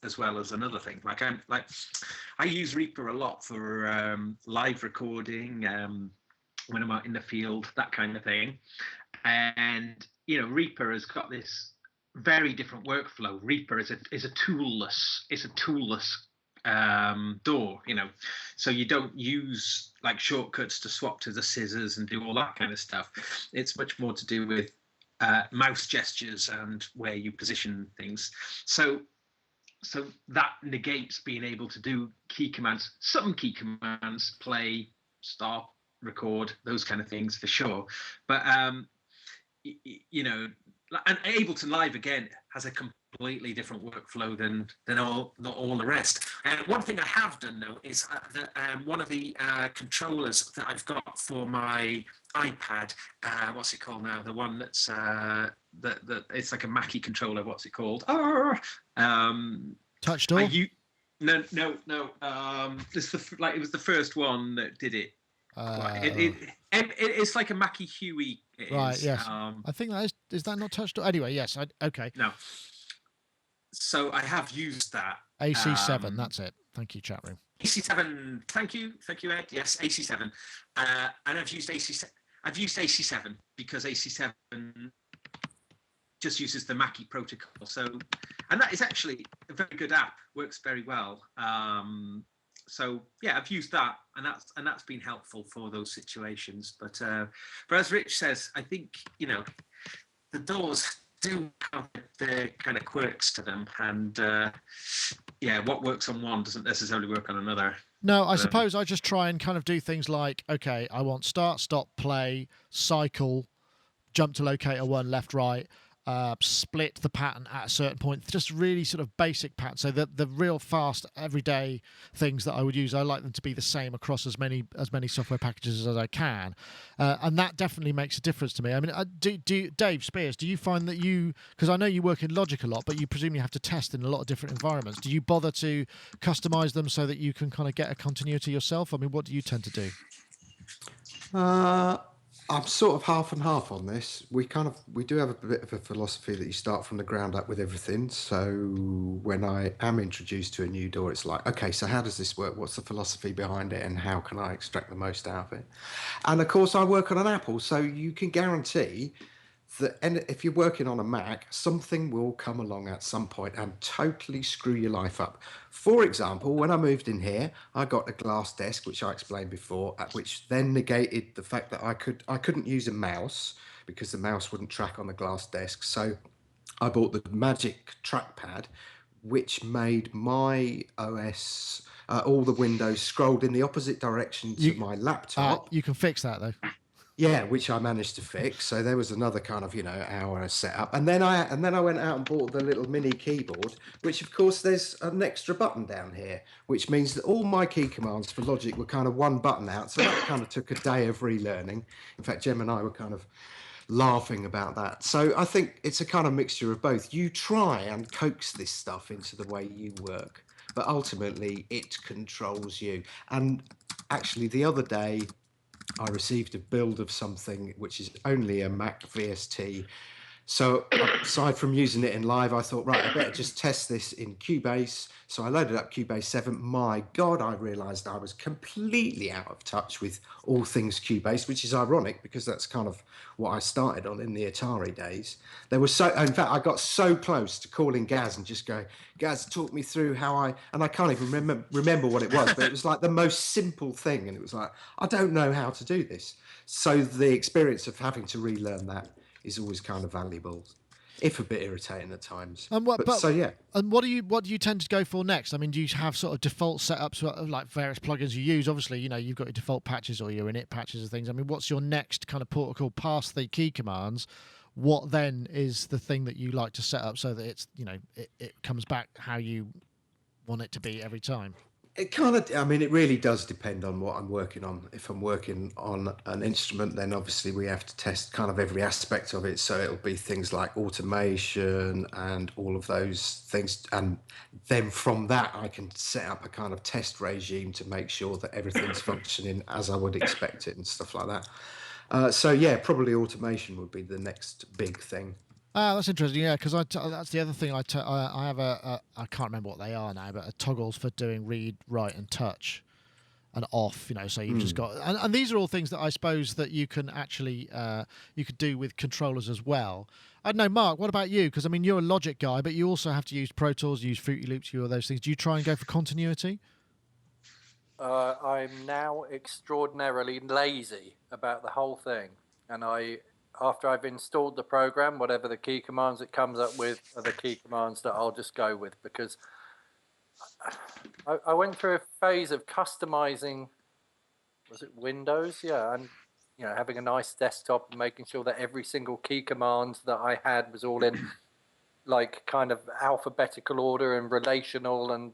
[SPEAKER 6] as well as another thing. I use Reaper a lot for live recording. When I'm out in the field, that kind of thing. And Reaper has got this very different workflow. Reaper is a toolless DAW, so you don't use like shortcuts to swap to the scissors and do all that kind of stuff. It's much more to do with mouse gestures and where you position things. So that negates being able to do key commands. Some key commands, play, stop, record, those kind of things for sure, but and Ableton Live again has a completely different workflow than all the rest. And one thing I have done though is that one of the controllers that I've got for my iPad, what's it called now? The one that's that it's like a Mackie controller. What's it called?
[SPEAKER 1] Touch DAW?
[SPEAKER 6] No. It was the first one that did it. It's like a Mackie Huey.
[SPEAKER 1] Right. Yes. I think that is that not Touch DAW? Anyway, yes. Okay.
[SPEAKER 6] No. So I have used that.
[SPEAKER 1] AC7. That's it. Thank you, chat room.
[SPEAKER 6] AC7. Thank you, Ed. Yes, AC7. And I've used AC7. I've used AC7 because AC7 just uses the Mackie protocol. So, and that is actually a very good app. Works very well. So yeah, I've used that, and that's been helpful for those situations. But as Rich says, I think the DAWs do have their kind of quirks to them, and what works on one doesn't necessarily work on another.
[SPEAKER 1] No, I suppose I just try and kind of do things like, okay, I want start, stop, play, cycle, jump to locator 1, left, right. split the pattern at a certain point, just really sort of basic patterns. So the real fast everyday things that I would use, I like them to be the same across as many software packages as I can, and that definitely makes a difference to me. I mean, Dave Spears, do you find that because I know you work in Logic a lot, but you presumably have to test in a lot of different environments, do you bother to customize them so that you can kind of get a continuity yourself? I mean, what do you tend to do?
[SPEAKER 3] I'm sort of half and half on this. We do have a bit of a philosophy that you start from the ground up with everything. So when I am introduced to a new DAW, it's like, okay, so how does this work? What's the philosophy behind it, and how can I extract the most out of it? And of course, I work on an Apple, so you can guarantee that, and if you're working on a Mac, something will come along at some point and totally screw your life up. For example, when I moved in here, I got a glass desk, which I explained before, which then negated the fact that I couldn't use a mouse because the mouse wouldn't track on the glass desk. So I bought the Magic Trackpad, which made my OS, all the windows scrolled in the opposite direction to my laptop.
[SPEAKER 1] You can fix that though.
[SPEAKER 3] Yeah, which I managed to fix. So there was another kind of, hour setup. And then I went out and bought the little mini keyboard, which of course there's an extra button down here, which means that all my key commands for Logic were kind of one button out. So that kind of took a day of relearning. In fact, Jem and I were kind of laughing about that. So I think it's a kind of mixture of both. You try and coax this stuff into the way you work, but ultimately it controls you. And actually the other day, I received a build of something which is only a Mac VST. So aside from using it in live, I thought, right, I better just test this in Cubase. So I loaded up Cubase 7. My God, I realized I was completely out of touch with all things Cubase, which is ironic because that's kind of what I started on in the Atari days. In fact, I got so close to calling Gaz and just going, Gaz, talk me through and I can't even remember what it was, but it was like the most simple thing. And it was like, I don't know how to do this. So the experience of having to relearn that is always kind of valuable, if a bit irritating at times.
[SPEAKER 1] And what do you tend to go for next? I mean, do you have sort of default setups like various plugins you use? Obviously, you've got your default patches or your init patches and things. I mean, what's your next kind of protocol past the key commands? What then is the thing that you like to set up so that it's it comes back how you want it to be every time?
[SPEAKER 3] It it really does depend on what I'm working on. If I'm working on an instrument, then obviously we have to test kind of every aspect of it. So it'll be things like automation and all of those things. And then from that, I can set up a kind of test regime to make sure that everything's functioning as I would expect it and stuff like that. So yeah, probably automation would be the next big thing.
[SPEAKER 1] That's interesting, yeah, because that's the other thing. I have I can't remember what they are now, but toggles for doing read, write, and touch, and off. So you've just got, and these are all things that I suppose that you can actually you could do with controllers as well. I don't know, Mark. What about you? Because I mean, you're a Logic guy, but you also have to use Pro Tools, use Fruity Loops, you all those things. Do you try and go for continuity?
[SPEAKER 4] I'm now extraordinarily lazy about the whole thing, and after I've installed the program, whatever the key commands it comes up with are the key commands that I'll just go with, because I went through a phase of customizing, was it Windows? Yeah, and having a nice desktop and making sure that every single key command that I had was all in like kind of alphabetical order and relational, and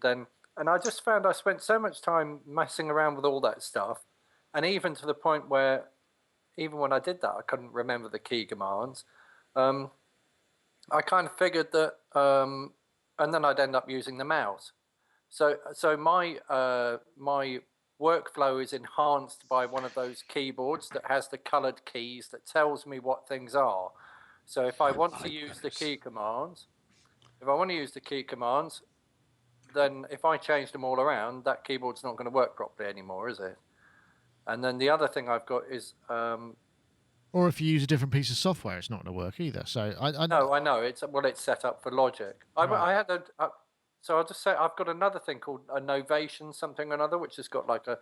[SPEAKER 4] I just found I spent so much time messing around with all that stuff, and even to the point where even when I did that, I couldn't remember the key commands. I kind of figured that, and then I'd end up using the mouse. So my workflow is enhanced by one of those keyboards that has the colored keys that tells me what things are. So if I want to use the key commands, then if I change them all around, that keyboard's not going to work properly anymore, is it? And then the other thing I've got is...
[SPEAKER 1] or if you use a different piece of software, it's not going to work either. So
[SPEAKER 4] No, I know. It's set up for Logic.
[SPEAKER 1] Right.
[SPEAKER 4] So I'll just say I've got another thing called a Novation something or another, which has got like a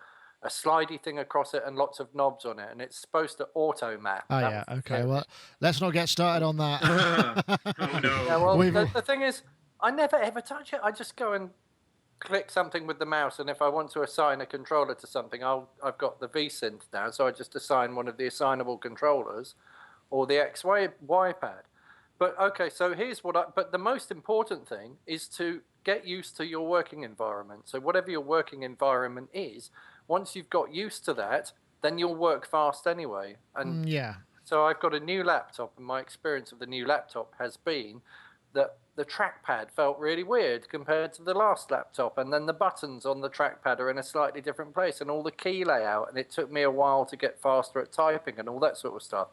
[SPEAKER 4] slidey thing across it and lots of knobs on it, and it's supposed to auto map.
[SPEAKER 1] Oh, yeah. Okay, well, let's not get started on that.
[SPEAKER 6] Oh, no.
[SPEAKER 4] Yeah, well, the thing is, I never ever touch it. I just go and click something with the mouse, and if I want to assign a controller to something, I've got the V-Synth now, so I just assign one of the assignable controllers or the XY pad. But okay, so here's but the most important thing is to get used to your working environment. So whatever your working environment is, once you've got used to that, then you'll work fast anyway. And
[SPEAKER 1] Yeah.
[SPEAKER 4] so I've got a new laptop, and my experience of the new laptop has been that the trackpad felt really weird compared to the last laptop, and then the buttons on the trackpad are in a slightly different place, and all the key layout, and it took me a while to get faster at typing and all that sort of stuff.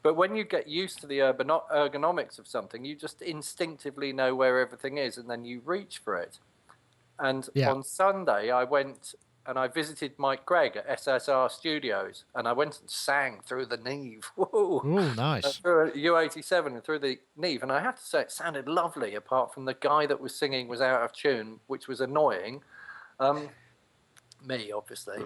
[SPEAKER 4] But when you get used to the ergonomics of something, you just instinctively know where everything is, and then you reach for it. And on Sunday, I went and I visited Mike Gregg at SSR Studios, and I went and sang through the Neve.
[SPEAKER 1] Oh, nice.
[SPEAKER 4] Through a U87 and through the Neve. And I have to say, it sounded lovely, apart from the guy that was singing was out of tune, which was annoying. Me, obviously.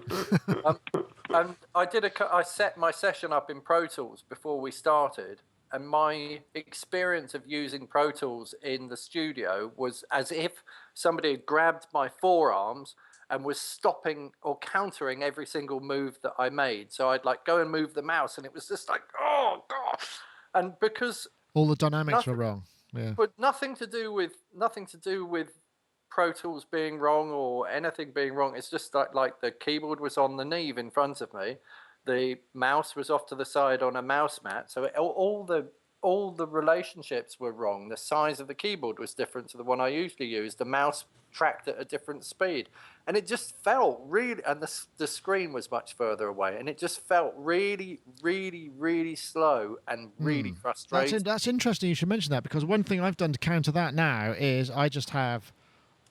[SPEAKER 4] And I set my session up in Pro Tools before we started, and my experience of using Pro Tools in the studio was as if somebody had grabbed my forearms and was stopping or countering every single move that I made. So I'd like go and move the mouse, and it was just like, oh god. And because
[SPEAKER 1] all the dynamics were wrong. Yeah.
[SPEAKER 4] But nothing to do with Pro Tools being wrong or anything being wrong. It's just like the keyboard was on the Neve in front of me, the mouse was off to the side on a mouse mat, so all the relationships were wrong. The size of the keyboard was different to the one I usually use. The mouse tracked at a different speed, and it just felt really. And the screen was much further away, and it just felt really, really, really slow and really frustrating.
[SPEAKER 1] That's interesting. You should mention that, because one thing I've done to counter that now is I just have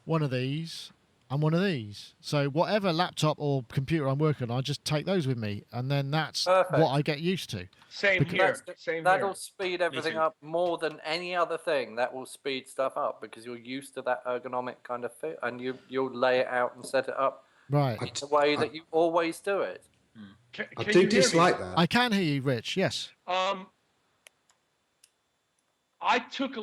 [SPEAKER 1] one of these and one of these. So whatever laptop or computer I'm working on, I just take those with me, and then that's what I get used to.
[SPEAKER 2] Same here.
[SPEAKER 4] That'll speed everything up more than any other thing. That will speed stuff up because you're used to that ergonomic kind of fit, and you'll lay it out and set it up
[SPEAKER 1] right
[SPEAKER 4] in the way that you always do it.
[SPEAKER 3] I do dislike that.
[SPEAKER 1] I can hear you, Rich. Yes.
[SPEAKER 2] I took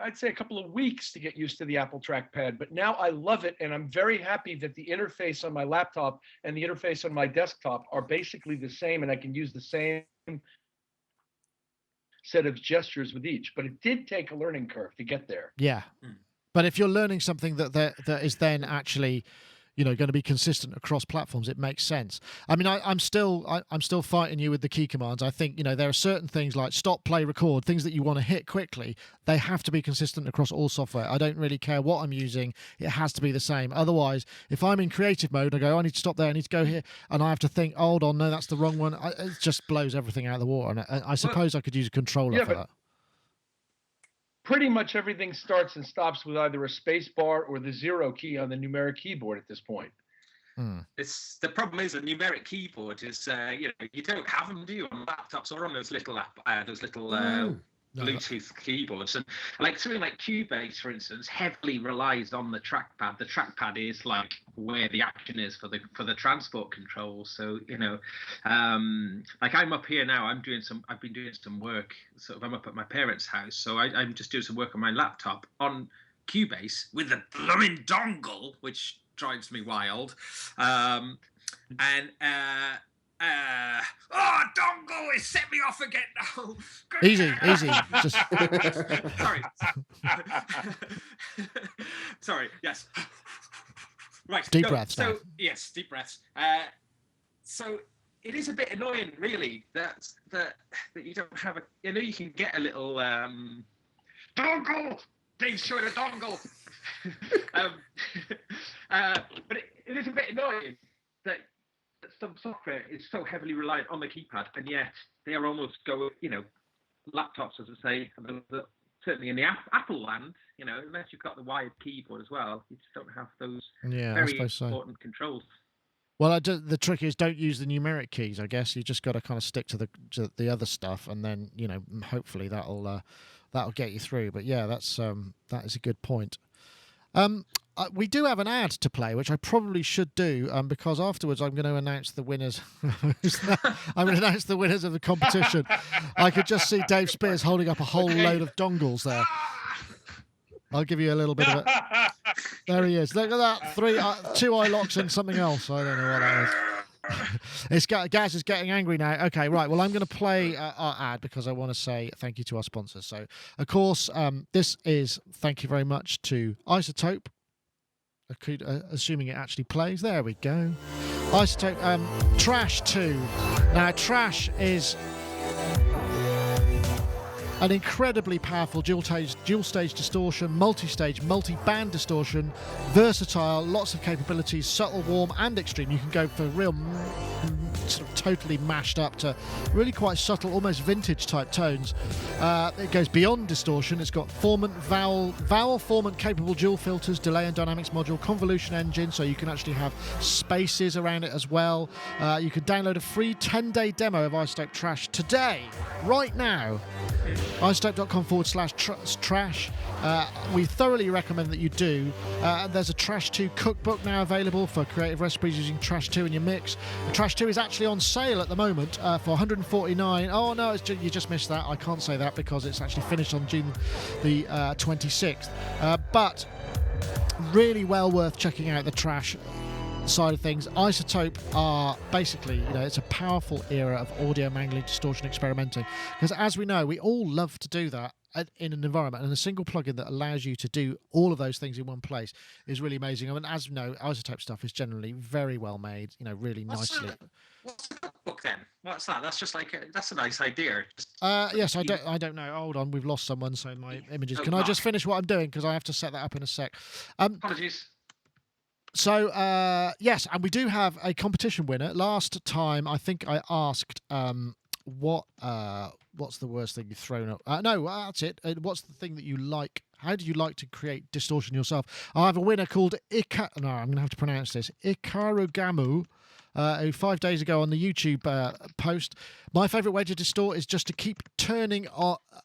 [SPEAKER 2] I'd say a couple of weeks to get used to the Apple trackpad, but now I love it, and I'm very happy that the interface on my laptop and the interface on my desktop are basically the same, and I can use the same set of gestures with each. But it did take a learning curve to get there.
[SPEAKER 1] Yeah. But if you're learning something that is then actually, going to be consistent across platforms, it makes sense. I mean, I'm still fighting you with the key commands. I think, there are certain things like stop, play, record, things that you want to hit quickly. They have to be consistent across all software. I don't really care what I'm using. It has to be the same. Otherwise, if I'm in creative mode, I go, I need to stop there, I need to go here, and I have to think, hold on, no, that's the wrong one. It just blows everything out of the water. And I suppose I could use a controller for that.
[SPEAKER 2] Pretty much everything starts and stops with either a space bar or the 0 key on the numeric keyboard at this point.
[SPEAKER 6] It's the problem is a numeric keyboard is you don't have them, do you, on laptops or on those little Bluetooth keyboards, and like something like Cubase, for instance, heavily relies on the trackpad. The trackpad is like where the action is for the transport controls. So like I'm up here now. I've been doing some work. Sort of, I'm up at my parents' house, so I'm just doing some work on my laptop on Cubase with a blooming dongle, which drives me wild. Dongle, it set me off again now.
[SPEAKER 1] Easy. Just
[SPEAKER 6] sorry. Yes. Right.
[SPEAKER 1] Deep breaths.
[SPEAKER 6] So yes, deep breaths. So it is a bit annoying, really, that you don't have a. You can get a little dongle. Please show the dongle. But it is a bit annoying that some software is so heavily reliant on the keypad, and yet they are almost laptops, as I say, certainly in the Apple land, unless you've got the wired keyboard as well, you just don't have those very important controls.
[SPEAKER 1] Well, the trick is don't use the numeric keys. I guess you just got to kind of stick to the other stuff, and then hopefully that'll get you through. But yeah, that is a good point. We do have an ad to play, which I probably should do, because afterwards I'm going to announce the winners. I'm going to announce the winners of the competition. I could just see Dave Spears holding up a whole load of dongles there. I'll give you a little bit of it. There he is. Look at that. 2 eye locks and something else. I don't know what that is. Gaz is getting angry now. Okay, right. Well, I'm going to play our ad because I want to say thank you to our sponsors. So, of course, this is thank you very much to Isotope. Assuming it actually plays. There we go. Isotope. Trash 2. Now, Trash is an incredibly powerful dual-stage distortion, multi-stage, multi-band distortion, versatile, lots of capabilities, subtle, warm, and extreme. You can go for real sort of totally mashed up to really quite subtle, almost vintage type tones. It goes beyond distortion. It's got formant, vowel formant capable dual filters, delay and dynamics module, convolution engine, so you can actually have spaces around it as well. You can download a free 10-day demo of Isotope Trash today, right now. isotope.com/trash. We thoroughly recommend that you do. There's a Trash 2 cookbook now available for creative recipes using Trash 2 in your mix. Trash 2 is actually on sale at the moment for $149. Oh no, you just missed that. I can't say that because it's actually finished on June the 26th. But really well worth checking out the Trash side of things. Isotope are basically, it's a powerful era of audio mangling, distortion, experimenting, because as we know, we all love to do that in an environment, and a single plugin that allows you to do all of those things in one place is really amazing. I mean, as you know, Isotope stuff is generally very well made, really nicely.
[SPEAKER 6] What's the book then? What's that? That's just that's a nice idea.
[SPEAKER 1] Yes, I don't know. Hold on, we've lost someone, so my images. Can I just finish what I'm doing, because I have to set that up in a sec.
[SPEAKER 2] Apologies.
[SPEAKER 1] So, yes, and we do have a competition winner. Last time, I think I asked, what's the worst thing you've thrown up? No, that's it. What's the thing that you like? How do you like to create distortion yourself? I have a winner called I'm going to have to pronounce this. Ikarugamu. Who 5 days ago on the YouTube post, my favourite way to distort is just to keep turning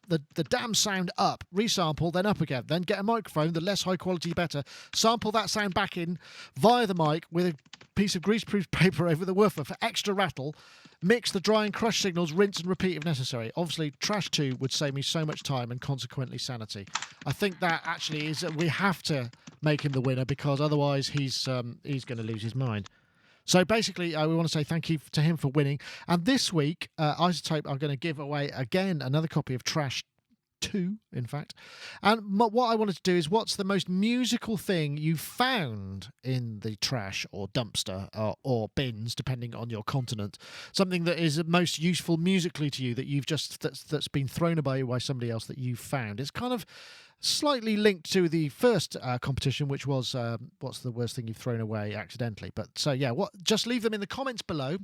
[SPEAKER 1] the damn sound up, resample, then up again, then get a microphone, the less high quality better, sample that sound back in via the mic with a piece of greaseproof paper over the woofer for extra rattle, mix the dry and crush signals, rinse and repeat if necessary. Obviously, Trash 2 would save me so much time and consequently sanity. I think that actually is, we have to make him the winner, because otherwise he's going to lose his mind. So basically, we want to say thank you to him for winning. And this week, Isotope are going to give away, again, another copy of Trash 2, in fact. And what I wanted to do is, what's the most musical thing you found in the trash or dumpster or bins, depending on your continent? Something that is most useful musically to you that you've that's been thrown away by somebody else that you've found. It's kind of slightly linked to the first competition, which was what's the worst thing you've thrown away accidentally. But so yeah, just leave them in the comments below,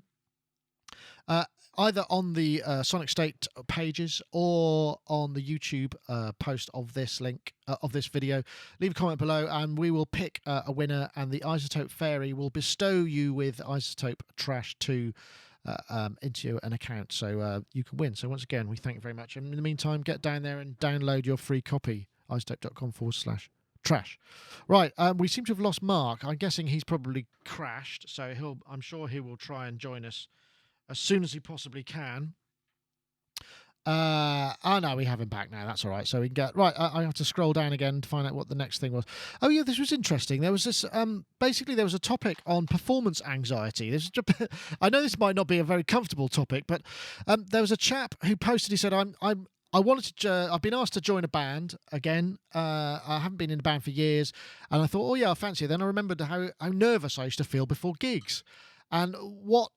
[SPEAKER 1] either on the Sonic State pages or on the YouTube post of this link of this video. Leave a comment below and we will pick a winner, and the Isotope Fairy will bestow you with Isotope Trash 2 into an account, so you can win. So once again, we thank you very much. And in the meantime, get down there and download your free copy, isotope.com/trash. Right, we seem to have lost Mark. I'm guessing he's probably crashed, so I'm sure he will try and join us as soon as he possibly can. Oh no, we have him back now. That's all right. So we can get right. I have to scroll down again to find out what the next thing was. Oh yeah, this was interesting. There was this. Basically, there was a topic on performance anxiety. I know this might not be a very comfortable topic, but there was a chap who posted. He said, I wanted to. I've been asked to join a band again. I haven't been in a band for years, and I thought, oh yeah, I fancy it. Then I remembered how nervous I used to feel before gigs, and what.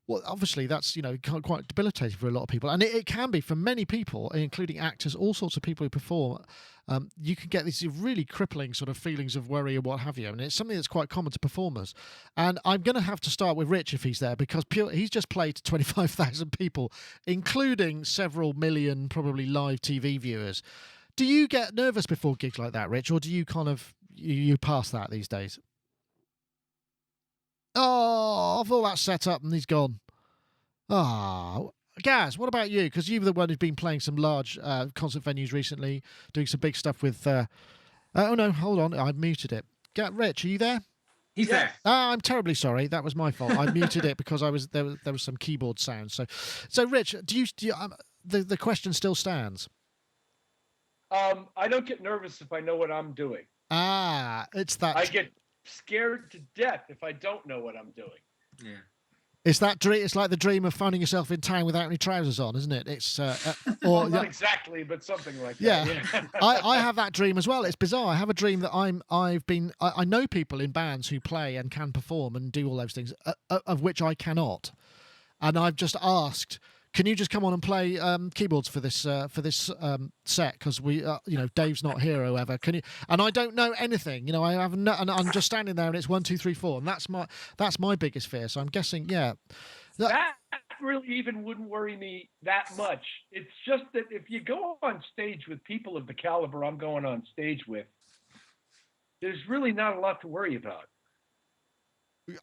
[SPEAKER 1] Well, obviously, that's quite debilitating for a lot of people, and it can be for many people, including actors, all sorts of people who perform. You can get these really crippling sort of feelings of worry and what have you, and it's something that's quite common to performers. And I'm going to have to start with Rich if he's there, because he's just played to 25,000 people, including several million probably live TV viewers. Do you get nervous before gigs like that, Rich, or do you kind of you pass that these days? Oh, I've all that set up and he's gone. Oh, Gaz, what about you? Because you're the one who's been playing some large concert venues recently, doing some big stuff with... oh, no, hold on. I've muted it. Rich, are you there?
[SPEAKER 6] He's there.
[SPEAKER 1] I'm terribly sorry. That was my fault. I muted it because there was some keyboard sound. So Rich, do you the question still stands?
[SPEAKER 2] I don't get nervous if I know what I'm doing.
[SPEAKER 1] It's that...
[SPEAKER 2] I get scared to death if I don't know what I'm doing.
[SPEAKER 6] Yeah.
[SPEAKER 1] It's that dream. It's like the dream of finding yourself in town without any trousers on, isn't it? It's
[SPEAKER 2] Well, not exactly, but something like that.
[SPEAKER 1] Yeah. I have that dream as well. It's bizarre. I have a dream that I know people in bands who play and can perform and do all those things, of which I cannot. And I've just asked, can you just come on and play keyboards for this set? Because we, Dave's not here or whatever. Can you? And I don't know anything. I have no, and I'm just standing there, and it's 1, 2, 3, 4, and that's my biggest fear. So I'm guessing, yeah.
[SPEAKER 2] That really even wouldn't worry me that much. It's just that if you go on stage with people of the caliber I'm going on stage with, there's really not a lot to worry about.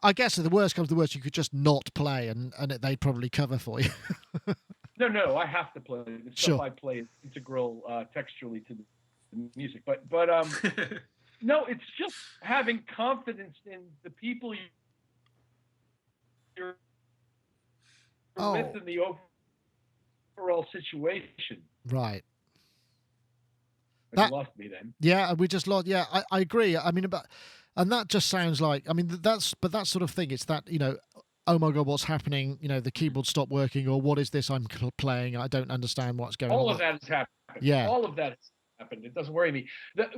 [SPEAKER 1] I guess if the worst comes to the worst, you could just not play, and they'd probably cover for you.
[SPEAKER 2] No, I have to play. The stuff I play is integral textually to the music. But no, it's just having confidence in the people you're with in the overall situation.
[SPEAKER 1] Right.
[SPEAKER 2] You lost me then.
[SPEAKER 1] Yeah, we just lost. Yeah, I agree. I mean, and that just sounds like. I mean, that sort of thing. It's that oh my God, what's happening? The keyboard stopped working, or what is this I'm playing? I don't understand what's going on.
[SPEAKER 2] All of that has happened.
[SPEAKER 1] Yeah,
[SPEAKER 2] all of that has happened. It doesn't worry me.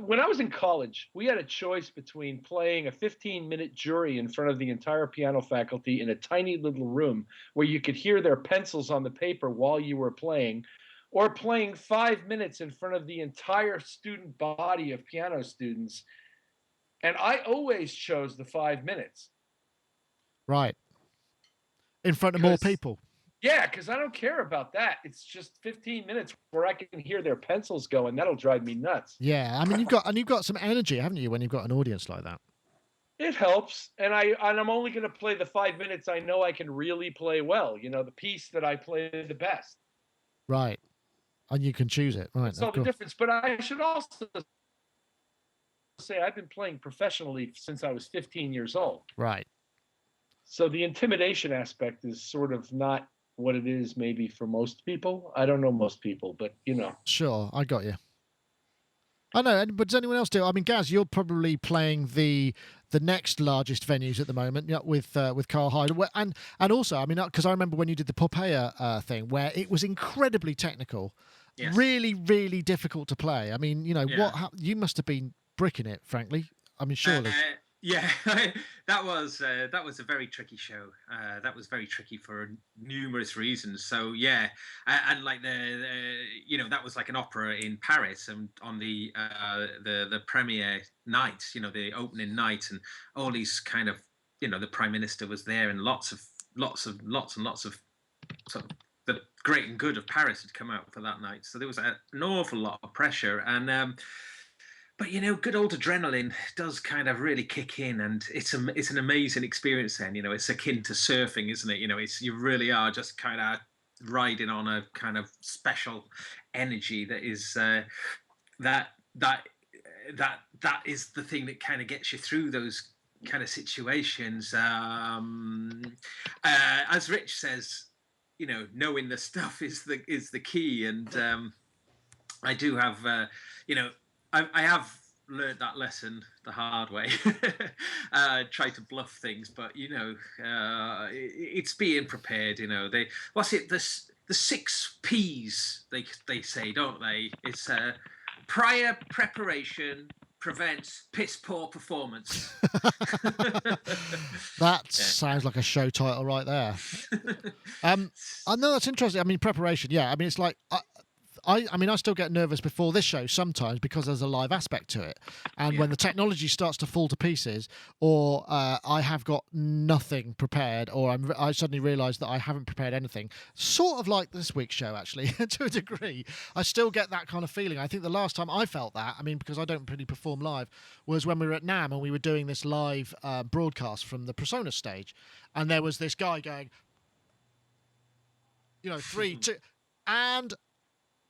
[SPEAKER 2] When I was in college, we had a choice between playing a 15-minute jury in front of the entire piano faculty in a tiny little room where you could hear their pencils on the paper while you were playing, or playing 5 minutes in front of the entire student body of piano students. And I always chose the 5 minutes.
[SPEAKER 1] Right. In front of more people.
[SPEAKER 2] Yeah, because I don't care about that. It's just 15 minutes where I can hear their pencils go, and that'll drive me nuts.
[SPEAKER 1] Yeah, I mean, you've got some energy, haven't you, when you've got an audience like that?
[SPEAKER 2] It helps, and I'm only going to play the 5 minutes I know I can really play well. The piece that I play the best.
[SPEAKER 1] Right, and you can choose it. Right,
[SPEAKER 2] that's all the difference. But I should also say I've been playing professionally since I was 15 years old.
[SPEAKER 1] Right.
[SPEAKER 2] So the intimidation aspect is sort of not what it is maybe for most people. I don't know most people, but
[SPEAKER 1] Sure, I got you. I know, but does anyone else do? I mean, Gaz, you're probably playing the next largest venues at the moment, with Carl Hyde, and also, I mean, because I remember when you did the Popeye thing, where it was incredibly technical, really, really difficult to play. I mean, you must have been bricking it, frankly. I mean, surely.
[SPEAKER 6] Yeah, that was a very tricky show. That was very tricky for numerous reasons. So yeah, and like that was like an opera in Paris, and on the premiere night, the opening night, and all these kind of, the Prime Minister was there, and lots of sort of the great and good of Paris had come out for that night. So there was an awful lot of pressure, and but good old adrenaline does kind of really kick in, and it's an amazing experience. Then it's akin to surfing, isn't it? You really are just kind of riding on a kind of special energy that is that is the thing that kind of gets you through those kind of situations. As Rich says, knowing the stuff is the key, and I do have I have learned that lesson the hard way. Try to bluff things, but it's being prepared. The 6 P's they say, don't they? It's prior preparation prevents piss poor performance.
[SPEAKER 1] That sounds like a show title right there. I know that's interesting. I mean, preparation. Yeah, I mean, it's like. I mean, I still get nervous before this show sometimes because there's a live aspect to it. And when the technology starts to fall to pieces, or I have got nothing prepared, or I suddenly realise that I haven't prepared anything, sort of like this week's show, actually, to a degree, I still get that kind of feeling. I think the last time I felt that, I mean, because I don't really perform live, was when we were at NAMM and we were doing this live broadcast from the Persona stage. And there was this guy going, 3, 2,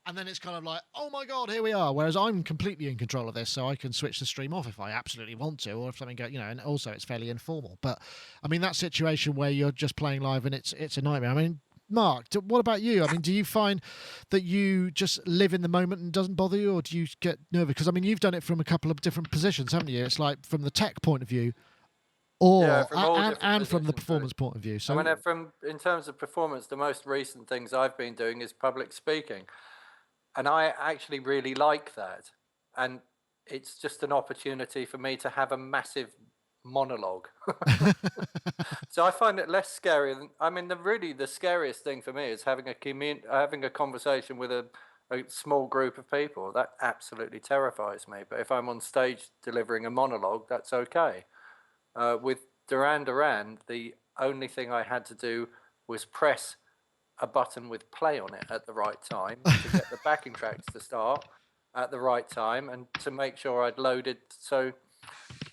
[SPEAKER 1] and then it's kind of like, oh my God, here we are. Whereas I'm completely in control of this, so I can switch the stream off if I absolutely want to, or if something goes, and also it's fairly informal. But I mean, that situation where you're just playing live and it's a nightmare. I mean, Mark, what about you? I mean, do you find that you just live in the moment and doesn't bother you, or do you get nervous? Because I mean, you've done it from a couple of different positions, haven't you? It's like from the tech point of view. or
[SPEAKER 4] from all different
[SPEAKER 1] and from the
[SPEAKER 4] positions,
[SPEAKER 1] performance point of view. So
[SPEAKER 4] I mean, in terms of performance, the most recent things I've been doing is public speaking, and I actually really like that. And it's just an opportunity for me to have a massive monologue. So I find it less scary than, I mean, the scariest thing for me is having a conversation with a small group of people. That absolutely terrifies me. But if I'm on stage delivering a monologue, that's okay. With Duran Duran, the only thing I had to do was press a button with play on it at the right time to get the backing tracks to start at the right time and to make sure I'd loaded. So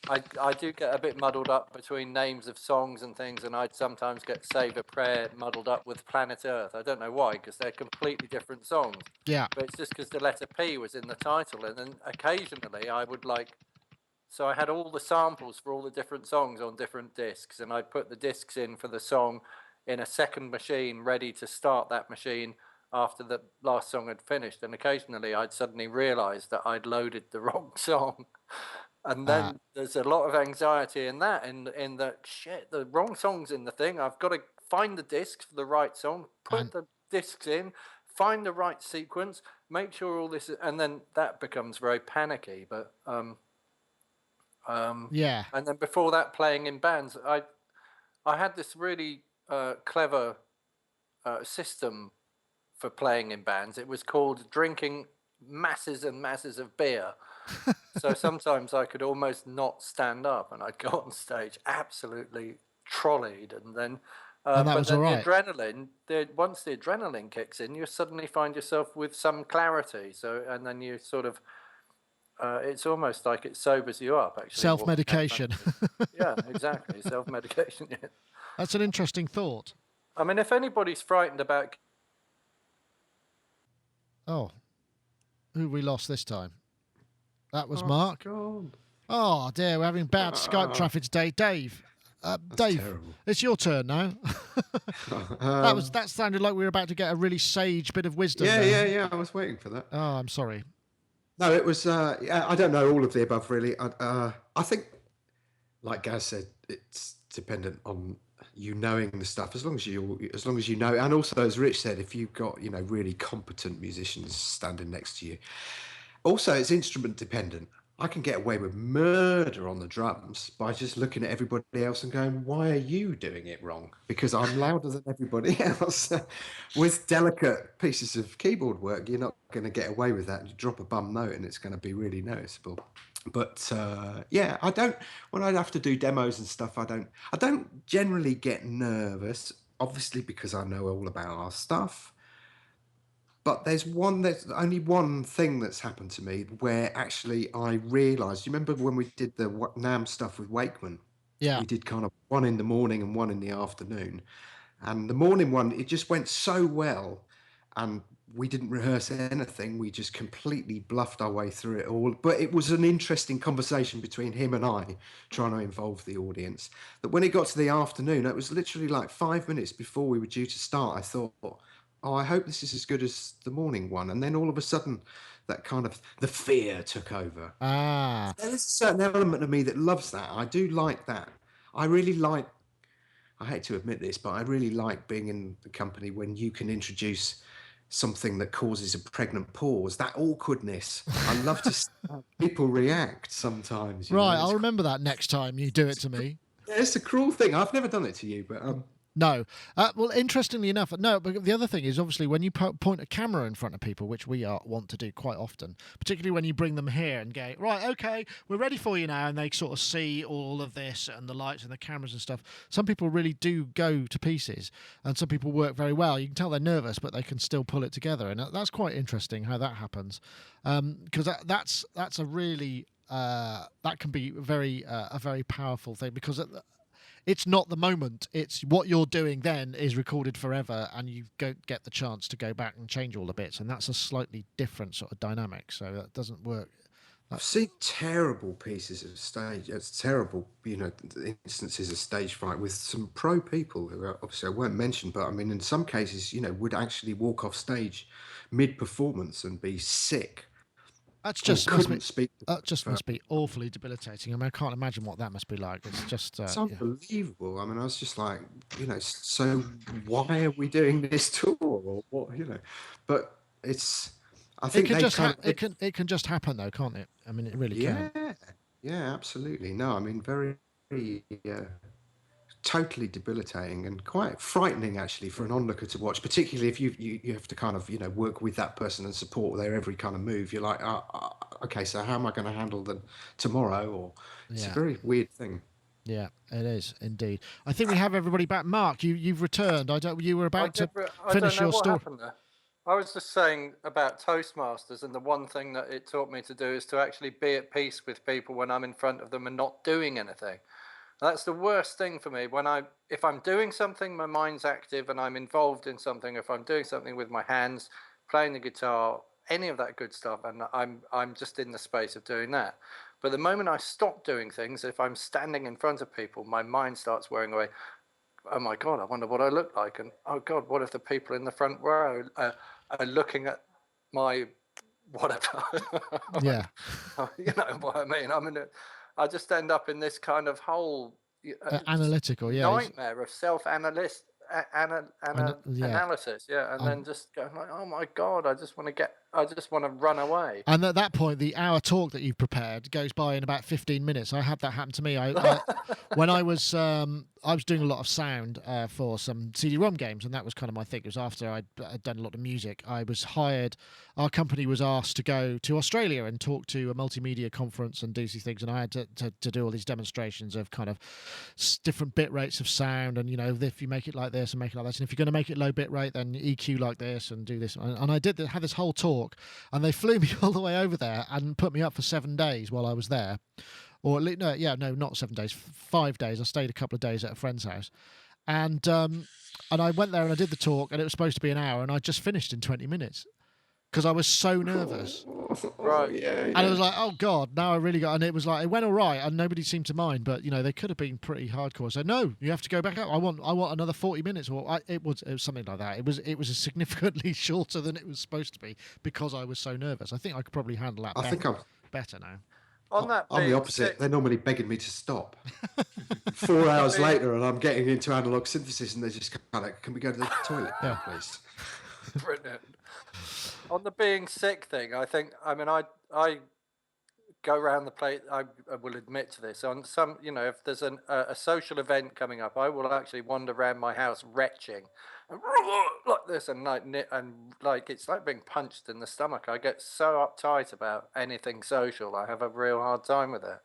[SPEAKER 4] I do get a bit muddled up between names of songs and things, and I'd sometimes get Save a Prayer muddled up with Planet Earth. I don't know why, because they're completely different songs.
[SPEAKER 1] Yeah.
[SPEAKER 4] But it's just because the letter P was in the title, and then occasionally I would so I had all the samples for all the different songs on different discs, and I'd put the discs in for the song in a second machine ready to start that machine after the last song had finished. And occasionally I'd suddenly realize that I'd loaded the wrong song. And then there's a lot of anxiety in that, in the shit, the wrong song's in the thing. I've got to find the discs for the right song, put the discs in, find the right sequence, make sure all this, and then that becomes very panicky. But
[SPEAKER 1] yeah.
[SPEAKER 4] And then before that, playing in bands, I had this really clever system for playing in bands. It was called drinking masses and masses of beer. So sometimes I could almost not stand up, and I'd go on stage absolutely trolleyed, and then
[SPEAKER 1] And that
[SPEAKER 4] but
[SPEAKER 1] was
[SPEAKER 4] then
[SPEAKER 1] all right.
[SPEAKER 4] the adrenaline, once the adrenaline kicks in, you suddenly find yourself with some clarity. So, and then you sort of, it's almost like it sobers you up, actually.
[SPEAKER 1] Self-medication.
[SPEAKER 4] Yeah, exactly. Self-medication. Yeah.
[SPEAKER 1] That's an interesting thought.
[SPEAKER 4] I mean, if anybody's frightened about...
[SPEAKER 1] Oh, who we lost this time? That was
[SPEAKER 3] Oh,
[SPEAKER 1] Mark.
[SPEAKER 3] it's gone.
[SPEAKER 1] Oh dear, we're having bad Skype traffic today. Dave, Dave,
[SPEAKER 3] terrible.
[SPEAKER 1] it's your turn now. That sounded like we were about to get a really sage bit of wisdom.
[SPEAKER 3] Yeah. I was waiting for that.
[SPEAKER 1] Oh, I'm sorry.
[SPEAKER 3] No, it was. I don't know all of the above really. I think, like Gaz said, it's dependent on you knowing the stuff. As long as you know, and also as Rich said, if you've got really competent musicians standing next to you. Also, it's instrument dependent. I can get away with murder on the drums by just looking at everybody else and going, why are you doing it wrong? Because I'm louder than everybody else. With delicate pieces of keyboard work, you're not going to get away with that. You drop a bum note and it's going to be really noticeable. But yeah, when I have to do demos and stuff, I don't generally get nervous, obviously because I know all about our stuff. But there's only one thing that's happened to me where actually I realised. You remember when we did the NAMM stuff with Wakeman?
[SPEAKER 1] Yeah.
[SPEAKER 3] We did kind of one in the morning and one in the afternoon. And the morning one, it just went so well. And we didn't rehearse anything. We just completely bluffed our way through it all. But it was an interesting conversation between him and I, trying to involve the audience. That when it got to the afternoon, it was literally like 5 minutes before we were due to start, I thought, oh, I hope this is as good as the morning one. And then all of a sudden, that kind of, the fear took over. There's a certain element of me that loves that. I do like that. I hate to admit this, but I really like being in the company when you can introduce something that causes a pregnant pause, that awkwardness. I love to see how people react sometimes.
[SPEAKER 1] Right, I'll remember that next time you do it to me.
[SPEAKER 3] Yeah, it's a cruel thing. I've never done it to you, but...
[SPEAKER 1] No. Well, interestingly enough, no, but the other thing is obviously when you point a camera in front of people, which we want to do quite often, particularly when you bring them here and go, right, okay, we're ready for you now, and they sort of see all of this and the lights and the cameras and stuff. Some people really do go to pieces, and some people work very well. You can tell they're nervous, but they can still pull it together, and that's quite interesting how that happens, because that's a really that can be a very powerful thing, because it's not the moment, it's what you're doing then is recorded forever, and you don't get the chance to go back and change all the bits, and that's a slightly different sort of dynamic, so that doesn't work.
[SPEAKER 3] I've seen terrible pieces of stage, it's terrible, instances of stage fright with some pro people who obviously I won't mention, but I mean, in some cases, would actually walk off stage mid-performance and be sick.
[SPEAKER 1] That's just
[SPEAKER 3] couldn't speak.
[SPEAKER 1] That just must be awfully debilitating. I mean, I can't imagine what that must be like. It's just
[SPEAKER 3] It's unbelievable. I mean, I was just like, so why are we doing this tour or what? But it's. I think
[SPEAKER 1] it can just happen though, can't it? I mean, it really can.
[SPEAKER 3] Yeah, absolutely. No, I mean, very, totally debilitating and quite frightening actually for an onlooker to watch, particularly if you have to kind of work with that person and support their every kind of move. You're like, okay, so how am I going to handle them tomorrow? Or it's a very weird thing.
[SPEAKER 1] Yeah, it is indeed. I think we have everybody back. Mark, you've returned. You were about to finish your story.
[SPEAKER 4] I was just saying about Toastmasters, and the one thing that it taught me to do is to actually be at peace with people when I'm in front of them and not doing anything. That's the worst thing for me. If I'm doing something, my mind's active and I'm involved in something. If I'm doing something with my hands, playing the guitar, any of that good stuff, and I'm just in the space of doing that. But the moment I stop doing things, if I'm standing in front of people, my mind starts wearing away. Oh my God, I wonder what I look like. And oh God, what if the people in the front row are looking at my whatever?
[SPEAKER 1] Yeah.
[SPEAKER 4] You know what I mean? I just end up in this kind of whole
[SPEAKER 1] analytical
[SPEAKER 4] nightmare of analysis, and then just going like, oh my God, I just want to run away.
[SPEAKER 1] And at that point, the hour talk that you've prepared goes by in about 15 minutes. I had that happen to me. When I was doing a lot of sound for some CD-ROM games, and that was kind of my thing. It was after I'd done a lot of music. I was hired. Our company was asked to go to Australia and talk to a multimedia conference and do these things, and I had to do all these demonstrations of kind of different bit rates of sound, and if you make it like this and make it like that, and if you're going to make it low bit rate, then EQ like this and do this. And I had this whole talk, and they flew me all the way over there and put me up for 7 days while I was there. Or not 7 days, 5 days. I stayed a couple of days at a friend's house, and I went there and I did the talk, and it was supposed to be an hour, and I just finished in 20 minutes because I was so nervous.
[SPEAKER 4] Right.
[SPEAKER 3] Yeah.
[SPEAKER 1] And I was like, oh God, now I really got. And it was like, it went all right, and nobody seemed to mind, but they could have been pretty hardcore. So no, you have to go back up. I want another 40 minutes, or it was something like that. It was significantly shorter than it was supposed to be because I was so nervous. I think I could probably handle that. I think I'm better now.
[SPEAKER 4] I'm
[SPEAKER 3] the opposite. They're normally begging me to stop. 4 hours later, and I'm getting into analog synthesis, and they're just kind of, can we go to the toilet, please?
[SPEAKER 4] Brilliant. On the being sick thing, I go around the place. I will admit to this. On some, if there's a social event coming up, I will actually wander around my house retching, and like this, and like it's like being punched in the stomach. I get so uptight about anything social. I have a real hard time with it.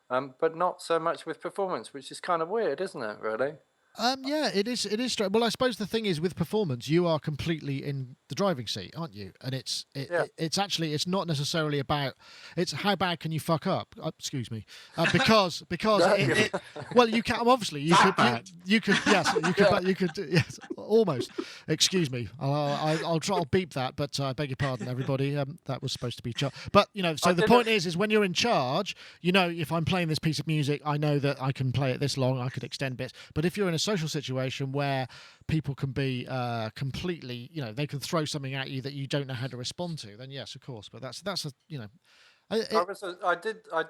[SPEAKER 4] But not so much with performance, which is kind of weird, isn't it? Really.
[SPEAKER 1] Yeah, it is. It is strange. Well, I suppose the thing is with performance, you are completely in the driving seat, aren't you? And it's actually not necessarily about it's how bad can you fuck up. Excuse me, because well, you can obviously you could yes almost. Excuse me, I'll beep that, but I beg your pardon, everybody. That was supposed to be but so the point is when you're in charge, if I'm playing this piece of music, I know that I can play it this long, I could extend bits. But if you're in a social situation where people can be completely, they can throw something at you that you don't know how to respond to, then yes, of course. But that's
[SPEAKER 4] I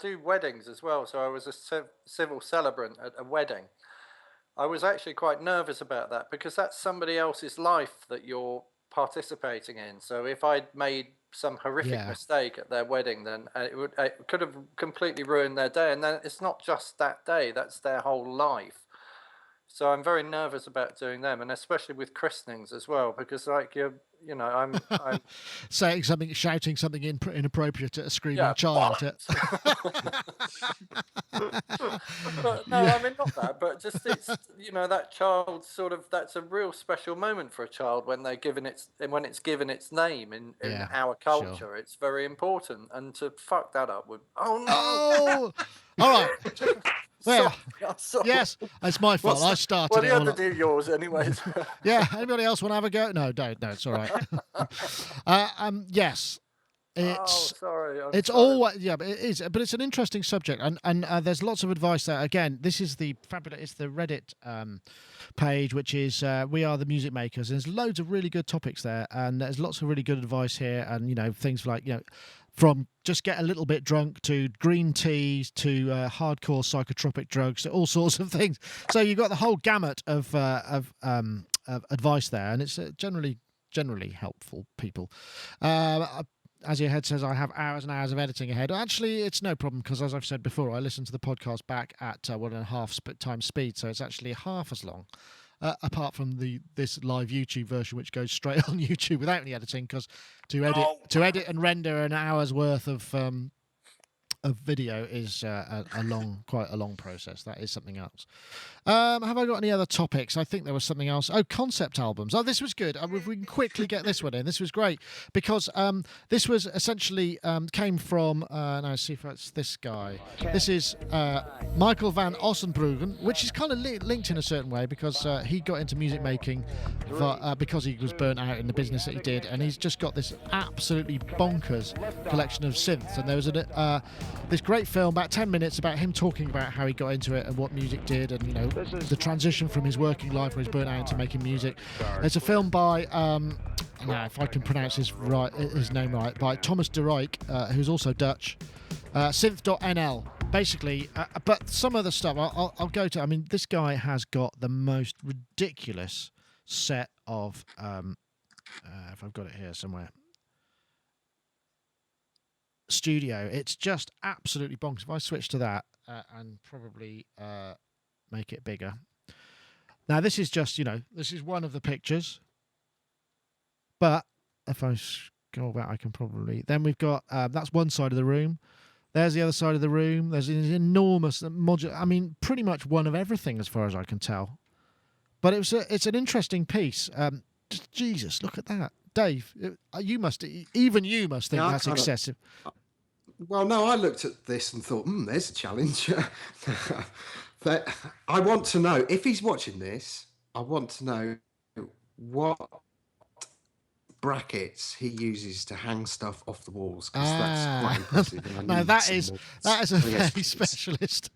[SPEAKER 4] do weddings as well, so I was a civil celebrant at a wedding. I was actually quite nervous about that because that's somebody else's life that you're participating in. So if I'd made some horrific mistake at their wedding, then it could have completely ruined their day. And then it's not just that day; that's their whole life. So I'm very nervous about doing them, and especially with christenings as well, because I'm
[SPEAKER 1] saying something, shouting something inappropriate at a screaming child.
[SPEAKER 4] But no, I mean not that, but just it's that child that's a real special moment for a child when it's given its name in our culture. Sure. It's very important, and to fuck that up would all
[SPEAKER 1] right. Well, sorry. Yes, it's my fault. I started
[SPEAKER 4] it. Well, you have to do yours anyways.
[SPEAKER 1] Yeah, anybody else want to have a go? No, don't. No, it's all right. Yes. It's
[SPEAKER 4] sorry.
[SPEAKER 1] It's always but it is. But it's an interesting subject, and there's lots of advice there. Again, this is the fabulous. It's the Reddit page, which is We Are the Music Makers. And there's loads of really good topics there, and there's lots of really good advice here, and things like from just get a little bit drunk to green teas to hardcore psychotropic drugs to all sorts of things. So you've got the whole gamut of advice there, and it's generally helpful, people. As your head says, I have hours and hours of editing ahead. Actually, it's no problem because, as I've said before, I listen to the podcast back at 1.5 times speed, so it's actually half as long. Apart from this live YouTube version, which goes straight on YouTube without any editing, because to edit and render an hour's worth of video is quite a long process. That is something else. Have I got any other topics? I think there was something else. Oh, concept albums. Oh, this was good. If we can quickly get this one in, this was great because this was essentially came from. Now, see if it's this guy. This is Michael van Ossenbruggen, which is kind of linked in a certain way because he got into music making because he was burnt out in the business that he did, and he's just got this absolutely bonkers collection of synths. And there was this great film, about 10 minutes, about him talking about how he got into it and what music did, and the transition from his working life where he's burnt out into making music. There's a film by now if I can pronounce his name right, by Thomas de Rijk, who's also Dutch, synth.nl basically, but some of the stuff I'll go to. I mean, this guy has got the most ridiculous set of if I've got it here somewhere, studio. It's just absolutely bonkers. If I switch to that and probably make it bigger. Now this is just, this is one of the pictures, but if I go back, I can probably, then we've got that's one side of the room, there's the other side of the room, there's an enormous modular, I mean pretty much one of everything as far as I can tell, but it's an interesting piece. Jesus, look at that, Dave. You must think that's excessive.
[SPEAKER 3] Well, no, I looked at this and thought, there's a challenge. But I want to know, if he's watching this, I want to know what brackets he uses to hang stuff off the walls, because that's quite impressive.
[SPEAKER 1] No, that is a very specialist.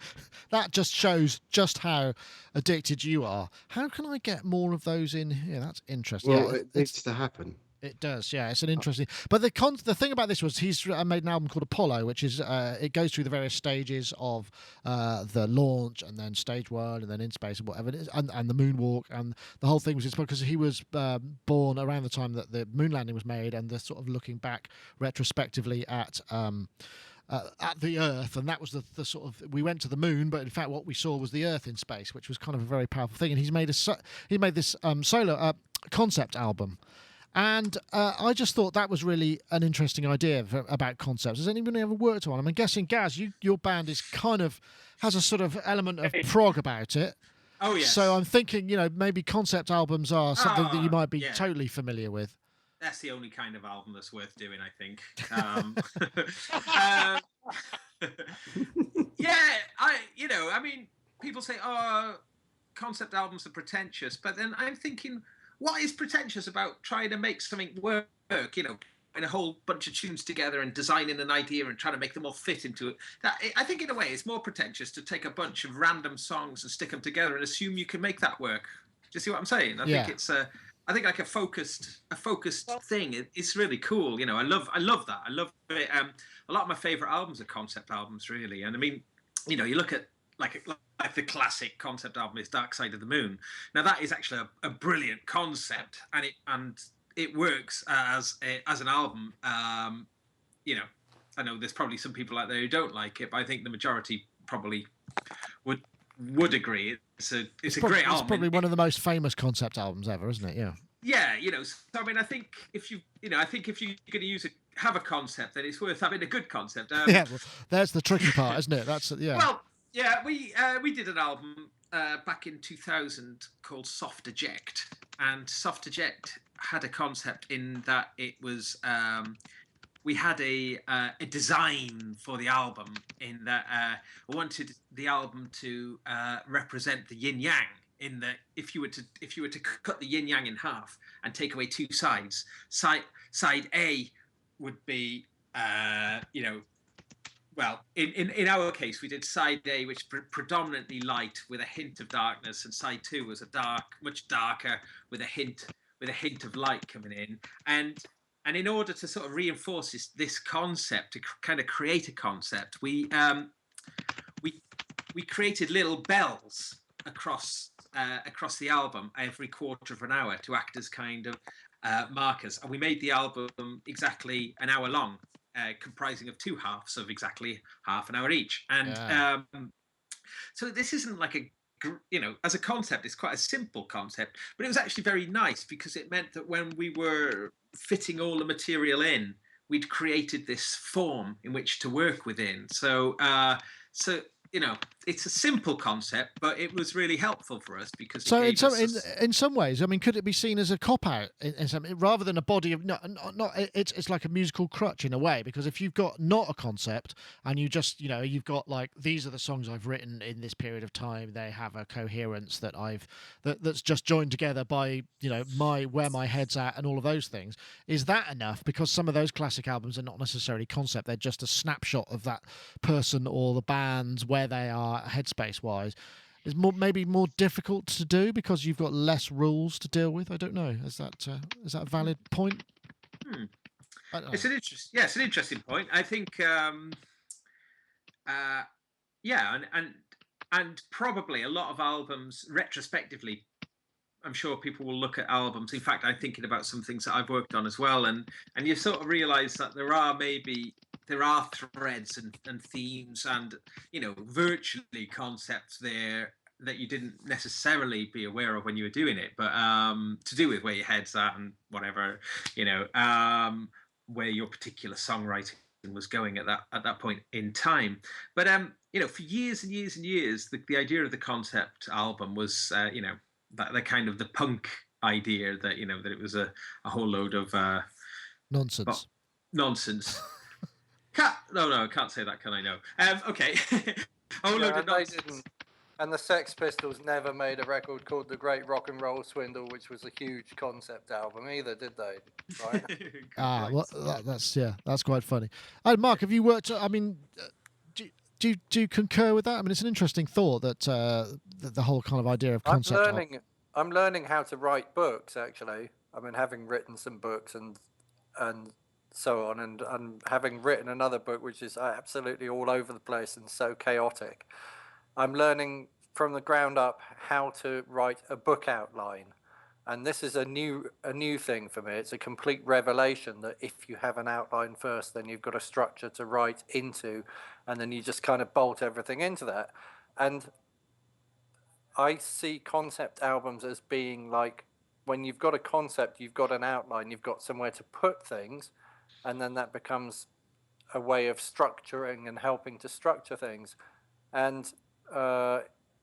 [SPEAKER 1] That just shows just how addicted you are. How can I get more of those in here? That's interesting.
[SPEAKER 3] Well, it needs to happen.
[SPEAKER 1] It does, yeah. It's an interesting. But the thing about this was he's made an album called Apollo, which is it goes through the various stages of the launch, and then stage 1, and then in space and whatever it is, and the moonwalk, and the whole thing was because he was born around the time that the moon landing was made, and the sort of looking back retrospectively at the Earth, and that was the sort of, we went to the moon, but in fact what we saw was the Earth in space, which was kind of a very powerful thing. And he made this solo concept album. And I just thought that was really an interesting idea about concepts. Has anybody ever worked on them? I'm guessing, Gaz, your band is has a sort of element of prog about it.
[SPEAKER 6] Oh, yes.
[SPEAKER 1] So I'm thinking, maybe concept albums are something that you might be totally familiar with.
[SPEAKER 6] That's the only kind of album that's worth doing, I think. I mean, people say, concept albums are pretentious, but then I'm thinking, what is pretentious about trying to make something work, in a whole bunch of tunes together and designing an idea and trying to make them all fit into it? I think in a way it's more pretentious to take a bunch of random songs and stick them together and assume you can make that work. Do you see what I'm saying? I think it's I think like a focused thing. It's really cool. I love that. I love it. A lot of my favorite albums are concept albums, really. And I mean, you look at like the classic concept album is Dark Side of the Moon. Now that is actually a brilliant concept, and it works as an album. I know there's probably some people out there who don't like it, but I think the majority probably would agree. It's a great album.
[SPEAKER 1] It's probably one of the most famous concept albums ever, isn't it? Yeah.
[SPEAKER 6] Yeah, so I mean, I think if you're going to have a concept, then it's worth having a good concept.
[SPEAKER 1] Well, there's the tricky part, isn't it? That's
[SPEAKER 6] Well, yeah, we did an album back in 2000 called Soft Eject, and Soft Eject had a concept in that it was we had a design for the album in that I wanted the album to represent the yin yang. In that, if you were to cut the yin yang in half and take away two sides, side A would be well, in our case, we did side A, which predominantly light with a hint of darkness, and side 2 was much darker with a hint of light coming in. And and in order to sort of reinforce this concept, to kind of create a concept, we created little bells across the album every quarter of an hour to act as kind of markers, and we made the album exactly an hour long, comprising of 2 halves of exactly half an hour each. And so this isn't like as a concept, it's quite a simple concept, but it was actually very nice because it meant that when we were fitting all the material in, we'd created this form in which to work within. So it's a simple concept, but it was really helpful for us because
[SPEAKER 1] in some ways, I mean, could it be seen as a cop out in some, rather than a body of it's like a musical crutch in a way, because if you've got not a concept and you just you've got like, these are the songs I've written in this period of time, they have a coherence that's just joined together by where my head's at and all of those things. Is that enough? Because some of those classic albums are not necessarily concept, they're just a snapshot of that person or the band's where they are headspace wise. Is maybe more difficult to do because you've got less rules to deal with. I don't know. Is that a valid point?
[SPEAKER 6] It's an interesting point. I think and probably a lot of albums retrospectively, I'm sure people will look at albums. In fact, I'm thinking about some things that I've worked on as well, and you sort of realize that there are threads and themes and virtually concepts there that you didn't necessarily be aware of when you were doing it, but to do with where your head's at and whatever, where your particular songwriting was going at that point in time. But for years and years and years, the idea of the concept album was that the kind of the punk idea that that it was a whole load of
[SPEAKER 1] nonsense.
[SPEAKER 6] Nonsense. No, I can't say that, can I? No. Okay. Load of nonsense.
[SPEAKER 4] And the Sex Pistols never made a record called The Great Rock and Roll Swindle, which was a huge concept album either, did they? Right?
[SPEAKER 1] Well, that's quite funny. Mark, have you worked? I mean, do you concur with that? I mean, it's an interesting thought that the whole kind of idea of concept.
[SPEAKER 4] I'm learning how to write books. Actually, I mean, having written some books and so on, and having written another book which is absolutely all over the place and so chaotic. I'm learning from the ground up how to write a book outline, and this is a new thing for me. It's a complete revelation that if you have an outline first, then you've got a structure to write into, and then you just kind of bolt everything into that. And I see concept albums as being like, when you've got a concept, you've got an outline, you've got somewhere to put things, and then that becomes a way of structuring and helping to structure things. And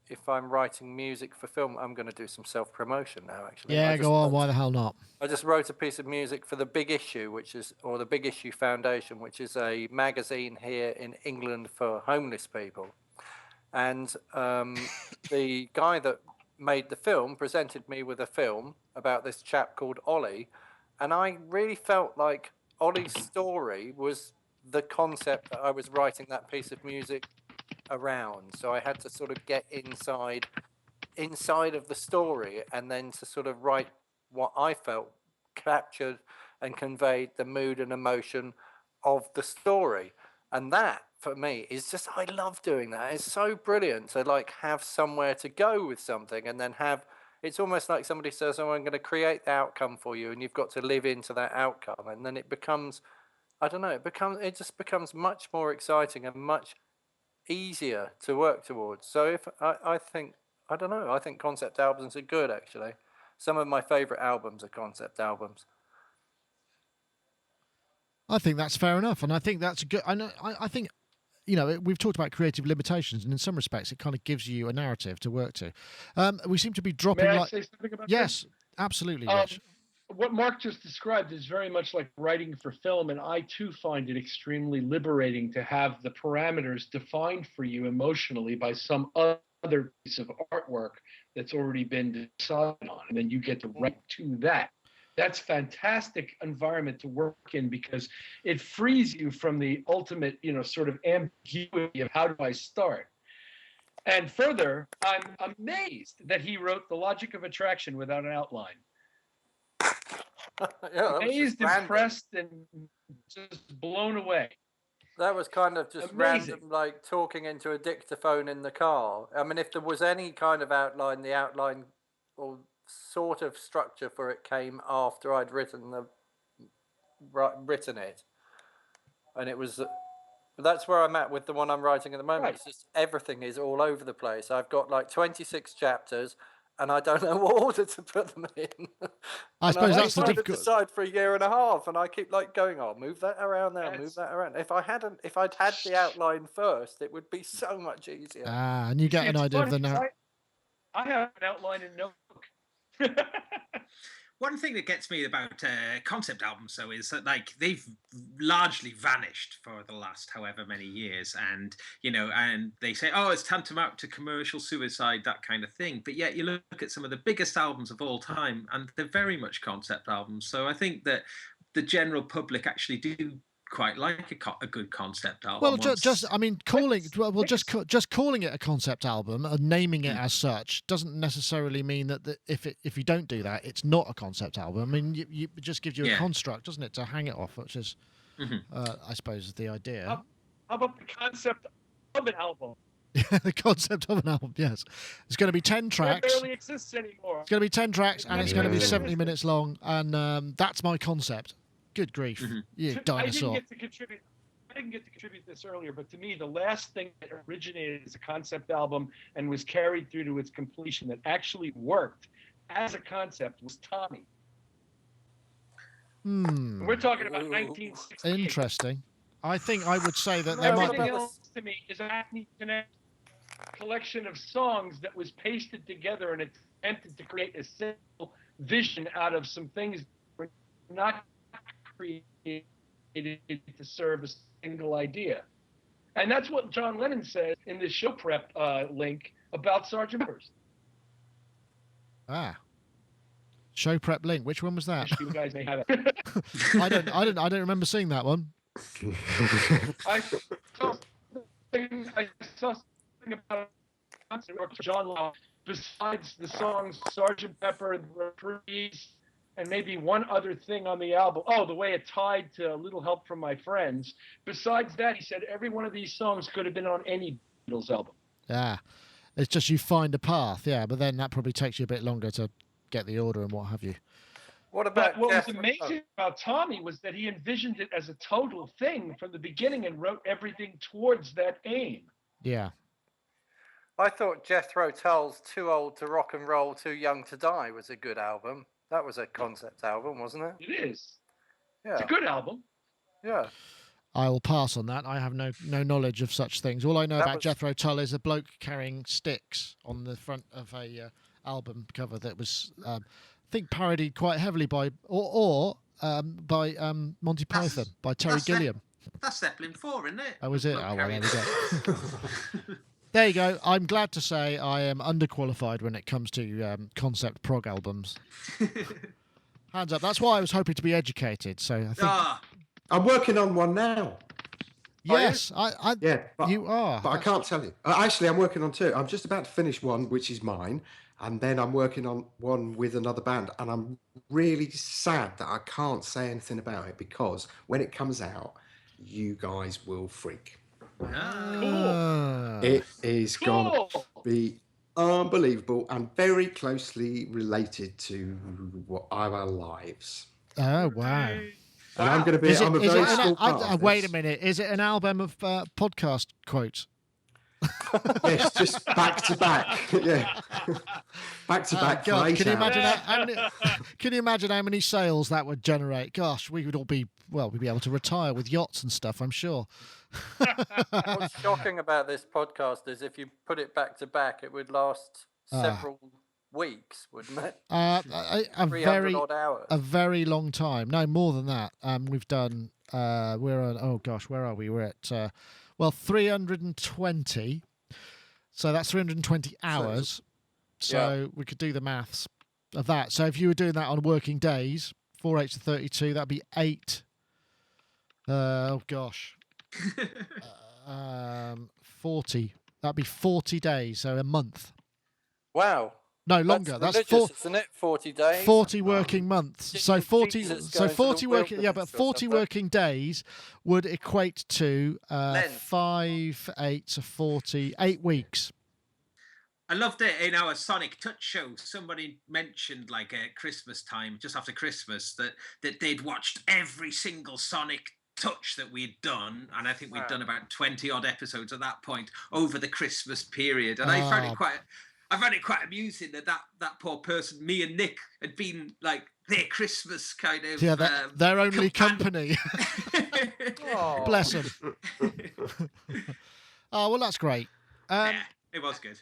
[SPEAKER 4] if I'm writing music for film, I'm going to do some self-promotion now, actually.
[SPEAKER 1] Yeah, go on. Why the hell not?
[SPEAKER 4] I just wrote a piece of music for The Big Issue, the Big Issue Foundation, which is a magazine here in England for homeless people. And the guy that made the film presented me with a film about this chap called Ollie, and I really felt like Ollie's story was the concept that I was writing that piece of music around. So I had to sort of get inside of the story, and then to sort of write what I felt captured and conveyed the mood and emotion of the story. And that for me is just, I love doing that. It's so brilliant to like have somewhere to go with something, and then it's almost like somebody says, oh, I'm going to create the outcome for you, and you've got to live into that outcome. And then it becomes, I don't know, it just becomes much more exciting and much easier to work towards. So I think concept albums are good, actually. Some of my favorite albums are concept albums.
[SPEAKER 1] I think that's fair enough, and I think that's good. I think, we've talked about creative limitations, and in some respects, it kind of gives you a narrative to work to. We seem to be dropping.
[SPEAKER 2] May I say something about
[SPEAKER 1] yes, absolutely, Rich.
[SPEAKER 2] What Mark just described is very much like writing for film, and I too find it extremely liberating to have the parameters defined for you emotionally by some other piece of artwork that's already been decided on, and then you get to write to that. That's fantastic environment to work in, because it frees you from the ultimate, sort of ambiguity of how do I start. And further, I'm amazed that he wrote The Logic of Attraction without an outline.
[SPEAKER 4] Yeah,
[SPEAKER 2] amazed, impressed, and just blown away.
[SPEAKER 4] That was kind of just
[SPEAKER 2] Amazing.
[SPEAKER 4] random, like talking into a dictaphone in the car. I mean, if there was any kind of outline, the outline or sort of structure for it came after I'd written it, and it was. That's where I'm at with the one I'm writing at the moment.
[SPEAKER 2] Right.
[SPEAKER 4] It's just everything is all over the place. I've got like 26 chapters, and I don't know what order to put them in.
[SPEAKER 1] I suppose that's the
[SPEAKER 4] I've
[SPEAKER 1] difficult.
[SPEAKER 4] decide for a year and a half, and I keep like going, "Oh, move that around there, move that around." If I'd had the outline first, it would be so much easier.
[SPEAKER 1] And you get an idea of the now.
[SPEAKER 2] I have an outline in notebook.
[SPEAKER 6] One thing that gets me about concept albums, though, is that like they've largely vanished for the last however many years, and and they say, oh, it's tantamount to commercial suicide, that kind of thing. But yet you look at some of the biggest albums of all time, and they're very much concept albums. So I think that the general public actually do quite like a good concept album.
[SPEAKER 1] Well, just calling it a concept album and naming it as such doesn't necessarily mean that if you don't do that, it's not a concept album. I mean, it just gives you a construct, doesn't it, to hang it off, which is, I suppose, the idea.
[SPEAKER 2] How about the concept of an album?
[SPEAKER 1] The concept of an album, yes. It's going to be 10 tracks.
[SPEAKER 2] It barely exists anymore.
[SPEAKER 1] It's going to be 10 tracks, and it's going to be 70 minutes long, and that's my concept. Good grief, you dinosaur.
[SPEAKER 2] I didn't get to contribute this earlier, but to me, the last thing that originated as a concept album and was carried through to its completion that actually worked as a concept was Tommy. We're talking about 1960.
[SPEAKER 1] Interesting. I think I would say that there
[SPEAKER 2] Everything
[SPEAKER 1] might be.
[SPEAKER 2] else to me is a collection of songs that was pasted together and attempted to create a simple vision out of some things that were not created to serve a single idea. And that's what John Lennon says in the show prep link about Sgt. Pepper's.
[SPEAKER 1] Show prep link. Which one was that?
[SPEAKER 2] You guys may have it.
[SPEAKER 1] I don't remember seeing that one.
[SPEAKER 2] I saw something about John Lennon besides the songs Sgt. Pepper and Reprise and maybe one other thing on the album. Oh, the way it tied to A Little Help from My Friends. Besides that, he said every one of these songs could have been on any Beatles album.
[SPEAKER 1] Yeah. It's just you find a path, but then that probably takes you a bit longer to get the order and what have you.
[SPEAKER 2] What was amazing about Tommy was that he envisioned it as a total thing from the beginning and wrote everything towards that aim.
[SPEAKER 1] Yeah.
[SPEAKER 4] I thought Jethro Tull's Too Old to Rock and Roll, Too Young to Die was a good album. That was a concept album, wasn't it?
[SPEAKER 2] It is.
[SPEAKER 4] Yeah.
[SPEAKER 2] It's a good album.
[SPEAKER 4] Yeah.
[SPEAKER 1] I will pass on that. I have no knowledge of such things. All I know about Jethro Tull is a bloke carrying sticks on the front of a album cover that was, I think, parodied quite heavily by Monty Python, by Terry Gilliam.
[SPEAKER 6] That's Zeppelin 4, isn't it?
[SPEAKER 1] Oh, was it? Oh, well, there we go. There you go. I'm glad to say I am underqualified when it comes to concept prog albums. Hands up. That's why I was hoping to be educated. So I think
[SPEAKER 3] I'm working on one now.
[SPEAKER 1] Yes, you are.
[SPEAKER 3] But I can't tell you. Actually, I'm working on two. I'm just about to finish one, which is mine, and then I'm working on one with another band. And I'm really sad that I can't say anything about it because when it comes out, you guys will freak. It is going to be unbelievable and very closely related to our lives.
[SPEAKER 1] Oh, wow.
[SPEAKER 3] And I'm going to be. I'm a very small part.
[SPEAKER 1] Wait a minute. Is it an album of podcast quotes?
[SPEAKER 3] Yes, just back to back. Yeah, back to back.
[SPEAKER 1] God, can you imagine how many sales that would generate? Gosh, we would all be we'd be able to retire with yachts and stuff, I'm sure.
[SPEAKER 4] What's shocking about this podcast is if you put it back to back, it would last several weeks, wouldn't it?
[SPEAKER 1] A very long time. No, more than that. We've done. We're on. Oh gosh, where are we? We're at 320. So that's 320 hours. So we could do the maths of that. So if you were doing that on working days, 4 8 to 32, that'd be 8. Oh gosh. 40. That'd be 40 days, so a month.
[SPEAKER 4] Wow.
[SPEAKER 1] No, longer. That's
[SPEAKER 4] religious, isn't it? 40 days.
[SPEAKER 1] 40 working months. So 40.
[SPEAKER 4] Jesus
[SPEAKER 1] So
[SPEAKER 4] goes
[SPEAKER 1] 40
[SPEAKER 4] to the
[SPEAKER 1] working. Yeah, but
[SPEAKER 4] wilderness or
[SPEAKER 1] 40
[SPEAKER 4] something.
[SPEAKER 1] working days would equate to
[SPEAKER 4] Lent.
[SPEAKER 1] 5, 8 to 40, 8 weeks.
[SPEAKER 6] I loved it in our Sonic Touch show. Somebody mentioned like at Christmas time, just after Christmas, that they'd watched every single Sonic Touch that we'd done, and I think we'd done about 20 odd episodes at that point over the Christmas period. And I found it quite amusing that poor person, me and Nick, had been like their Christmas kind of
[SPEAKER 1] their only company. Bless them. Oh well, that's great.
[SPEAKER 6] Yeah, it was good.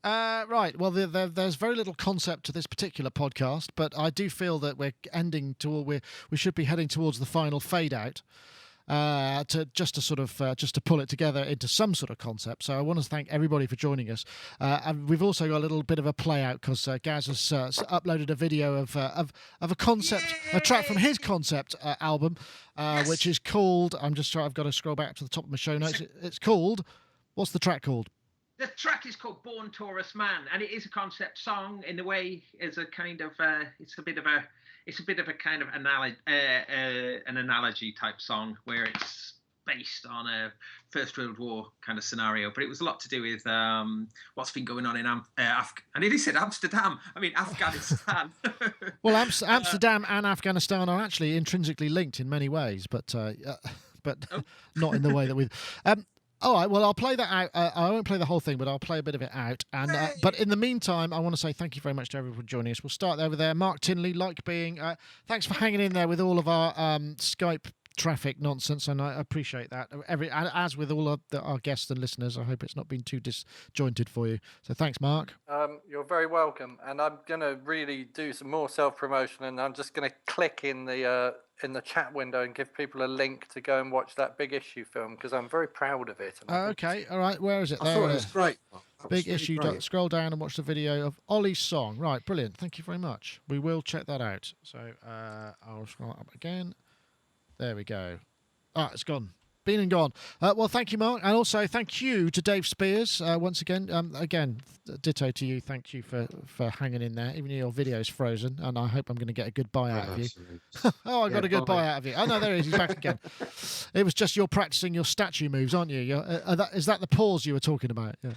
[SPEAKER 1] Right. Well, there's very little concept to this particular podcast, but I do feel that we should be heading towards the final fade out. Just to pull it together into some sort of concept. So I want to thank everybody for joining us. And we've also got a little bit of a play out because Gaz has uploaded a video of a concept, a track from his concept album, which is called. I've got to scroll back to the top of my show notes. It's called. What's the track called?
[SPEAKER 6] The track is called Born Taurus Man, and it is a concept song in the way as a kind of it's a bit of a kind of an analogy type song where it's based on a First World War kind of scenario, but it was a lot to do with what's been going on in I nearly said Amsterdam. I mean Afghanistan.
[SPEAKER 1] Well, Amsterdam and Afghanistan are actually intrinsically linked in many ways, but not in the way that we. All right, well, I'll play that out. I won't play the whole thing, but I'll play a bit of it out. And but in the meantime, I want to say thank you very much to everyone for joining us. We'll start over there. Mark Tinley, thanks for hanging in there with all of our Skype traffic nonsense, and I appreciate that. As with all of our guests and listeners, I hope it's not been too disjointed for you. So thanks, Mark.
[SPEAKER 4] You're very welcome. And I'm going to really do some more self-promotion, and I'm just going to click in the chat window and give people a link to go and watch that Big Issue film because I'm very proud of it.
[SPEAKER 1] Okay, all right. Where is it?
[SPEAKER 3] I thought it was great.
[SPEAKER 1] Big Issue. Scroll down and watch the video of Ollie's song. Right, brilliant. Thank you very much. We will check that out. So I'll scroll up again. There we go. It's gone. Been and gone. Well, thank you, Mark. And also thank you to Dave Spears once again. Again, ditto to you. Thank you for hanging in there. Even your video's frozen, and I hope I'm going to get a good buy out of you. I got a good buy out of you. Oh, no, there he is. He's back again. It was just you're practicing your statue moves, aren't you? Is that the pause you were talking about? Yeah.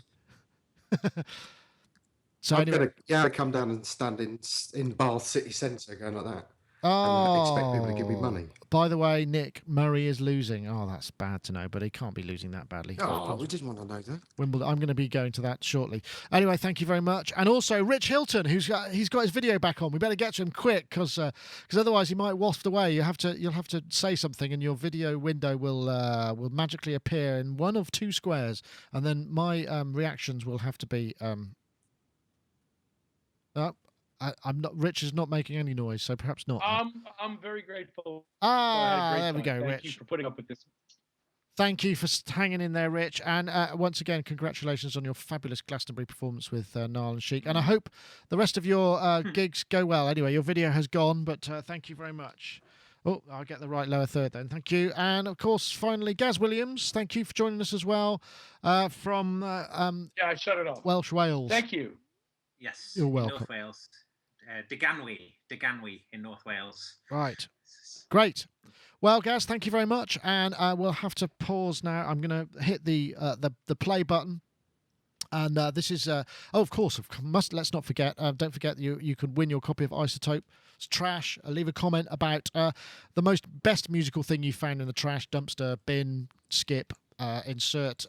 [SPEAKER 1] So anyway.
[SPEAKER 3] I come down and stand in Bath city centre going like that.
[SPEAKER 1] Oh,
[SPEAKER 3] and expect people to give me money.
[SPEAKER 1] By the way, Nick Murray is losing. Oh, that's bad to know, but he can't be losing that badly.
[SPEAKER 3] Oh, we didn't want to know that.
[SPEAKER 1] Wimbledon. I'm going to be going to that shortly. Anyway, thank you very much, and also Rich Hilton, he's got his video back on. We better get to him quick because otherwise he might waft away. You'll have to say something, and your video window will magically appear in one of two squares, and then my reactions will have to be. I'm not. Rich is not making any noise, so perhaps not.
[SPEAKER 2] I'm very grateful.
[SPEAKER 1] There we go,
[SPEAKER 2] Thank
[SPEAKER 1] Rich.
[SPEAKER 2] you for putting up with this.
[SPEAKER 1] Thank you for hanging in there, Rich. And once again, congratulations on your fabulous Glastonbury performance with Niall and Chic. And I hope the rest of your gigs go well. Anyway, your video has gone, but thank you very much. Oh, I'll get the right lower third then. Thank you. And of course, finally, Gaz Williams. Thank you for joining us as well from
[SPEAKER 2] I shut it off.
[SPEAKER 1] Welsh Wales.
[SPEAKER 2] Thank you.
[SPEAKER 6] Yes,
[SPEAKER 1] you're welcome.
[SPEAKER 6] North Wales. Deganwy in North Wales.
[SPEAKER 1] Right. Great. Well, Gaz, thank you very much, and we'll have to pause now. I'm going to hit the play button, and this is of course, let's not forget. Don't forget you can win your copy of Isotope. It's trash. Leave a comment about the best musical thing you found in the trash dumpster bin. Skip. Insert.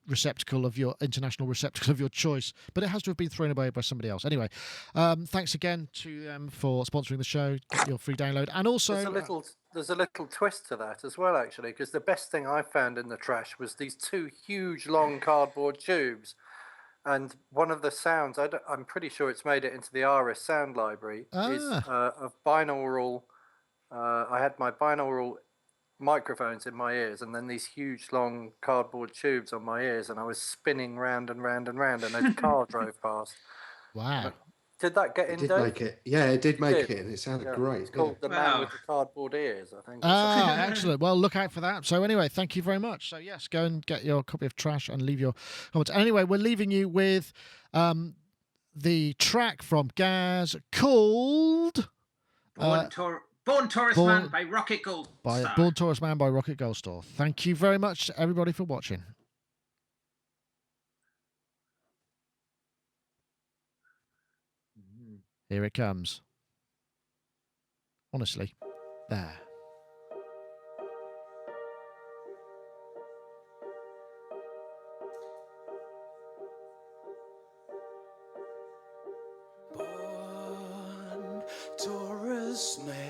[SPEAKER 1] Receptacle of your international receptacle of your choice, but it has to have been thrown away by somebody else. Anyway, thanks again to them for sponsoring the show. Get your free download, and also
[SPEAKER 4] there's a little twist to that as well, actually, because the best thing I found in the trash was these two huge long cardboard tubes, and one of the sounds I'm pretty sure it's made it into the ARIS sound library is of binaural. I had my binaural microphones in my ears and then these huge long cardboard tubes on my ears, and I was spinning round and round and round, and a car drove past.
[SPEAKER 1] Wow.
[SPEAKER 4] Did that get in?
[SPEAKER 3] It did make it. Yeah, it did make it, and it sounded great.
[SPEAKER 4] It's called The Man with the Cardboard Ears, I think.
[SPEAKER 1] Excellent. Well, look out for that. So anyway, thank you very much. So yes, go and get your copy of Trash and leave your comments. Anyway, we're leaving you with the track from Gaz called
[SPEAKER 6] Born Tourist Man by Rocket Gold Star.
[SPEAKER 1] Born Tourist Man by Rocket Gold Star. Thank you very much, everybody, for watching. Here it comes. Honestly, there.
[SPEAKER 7] Born tourist man.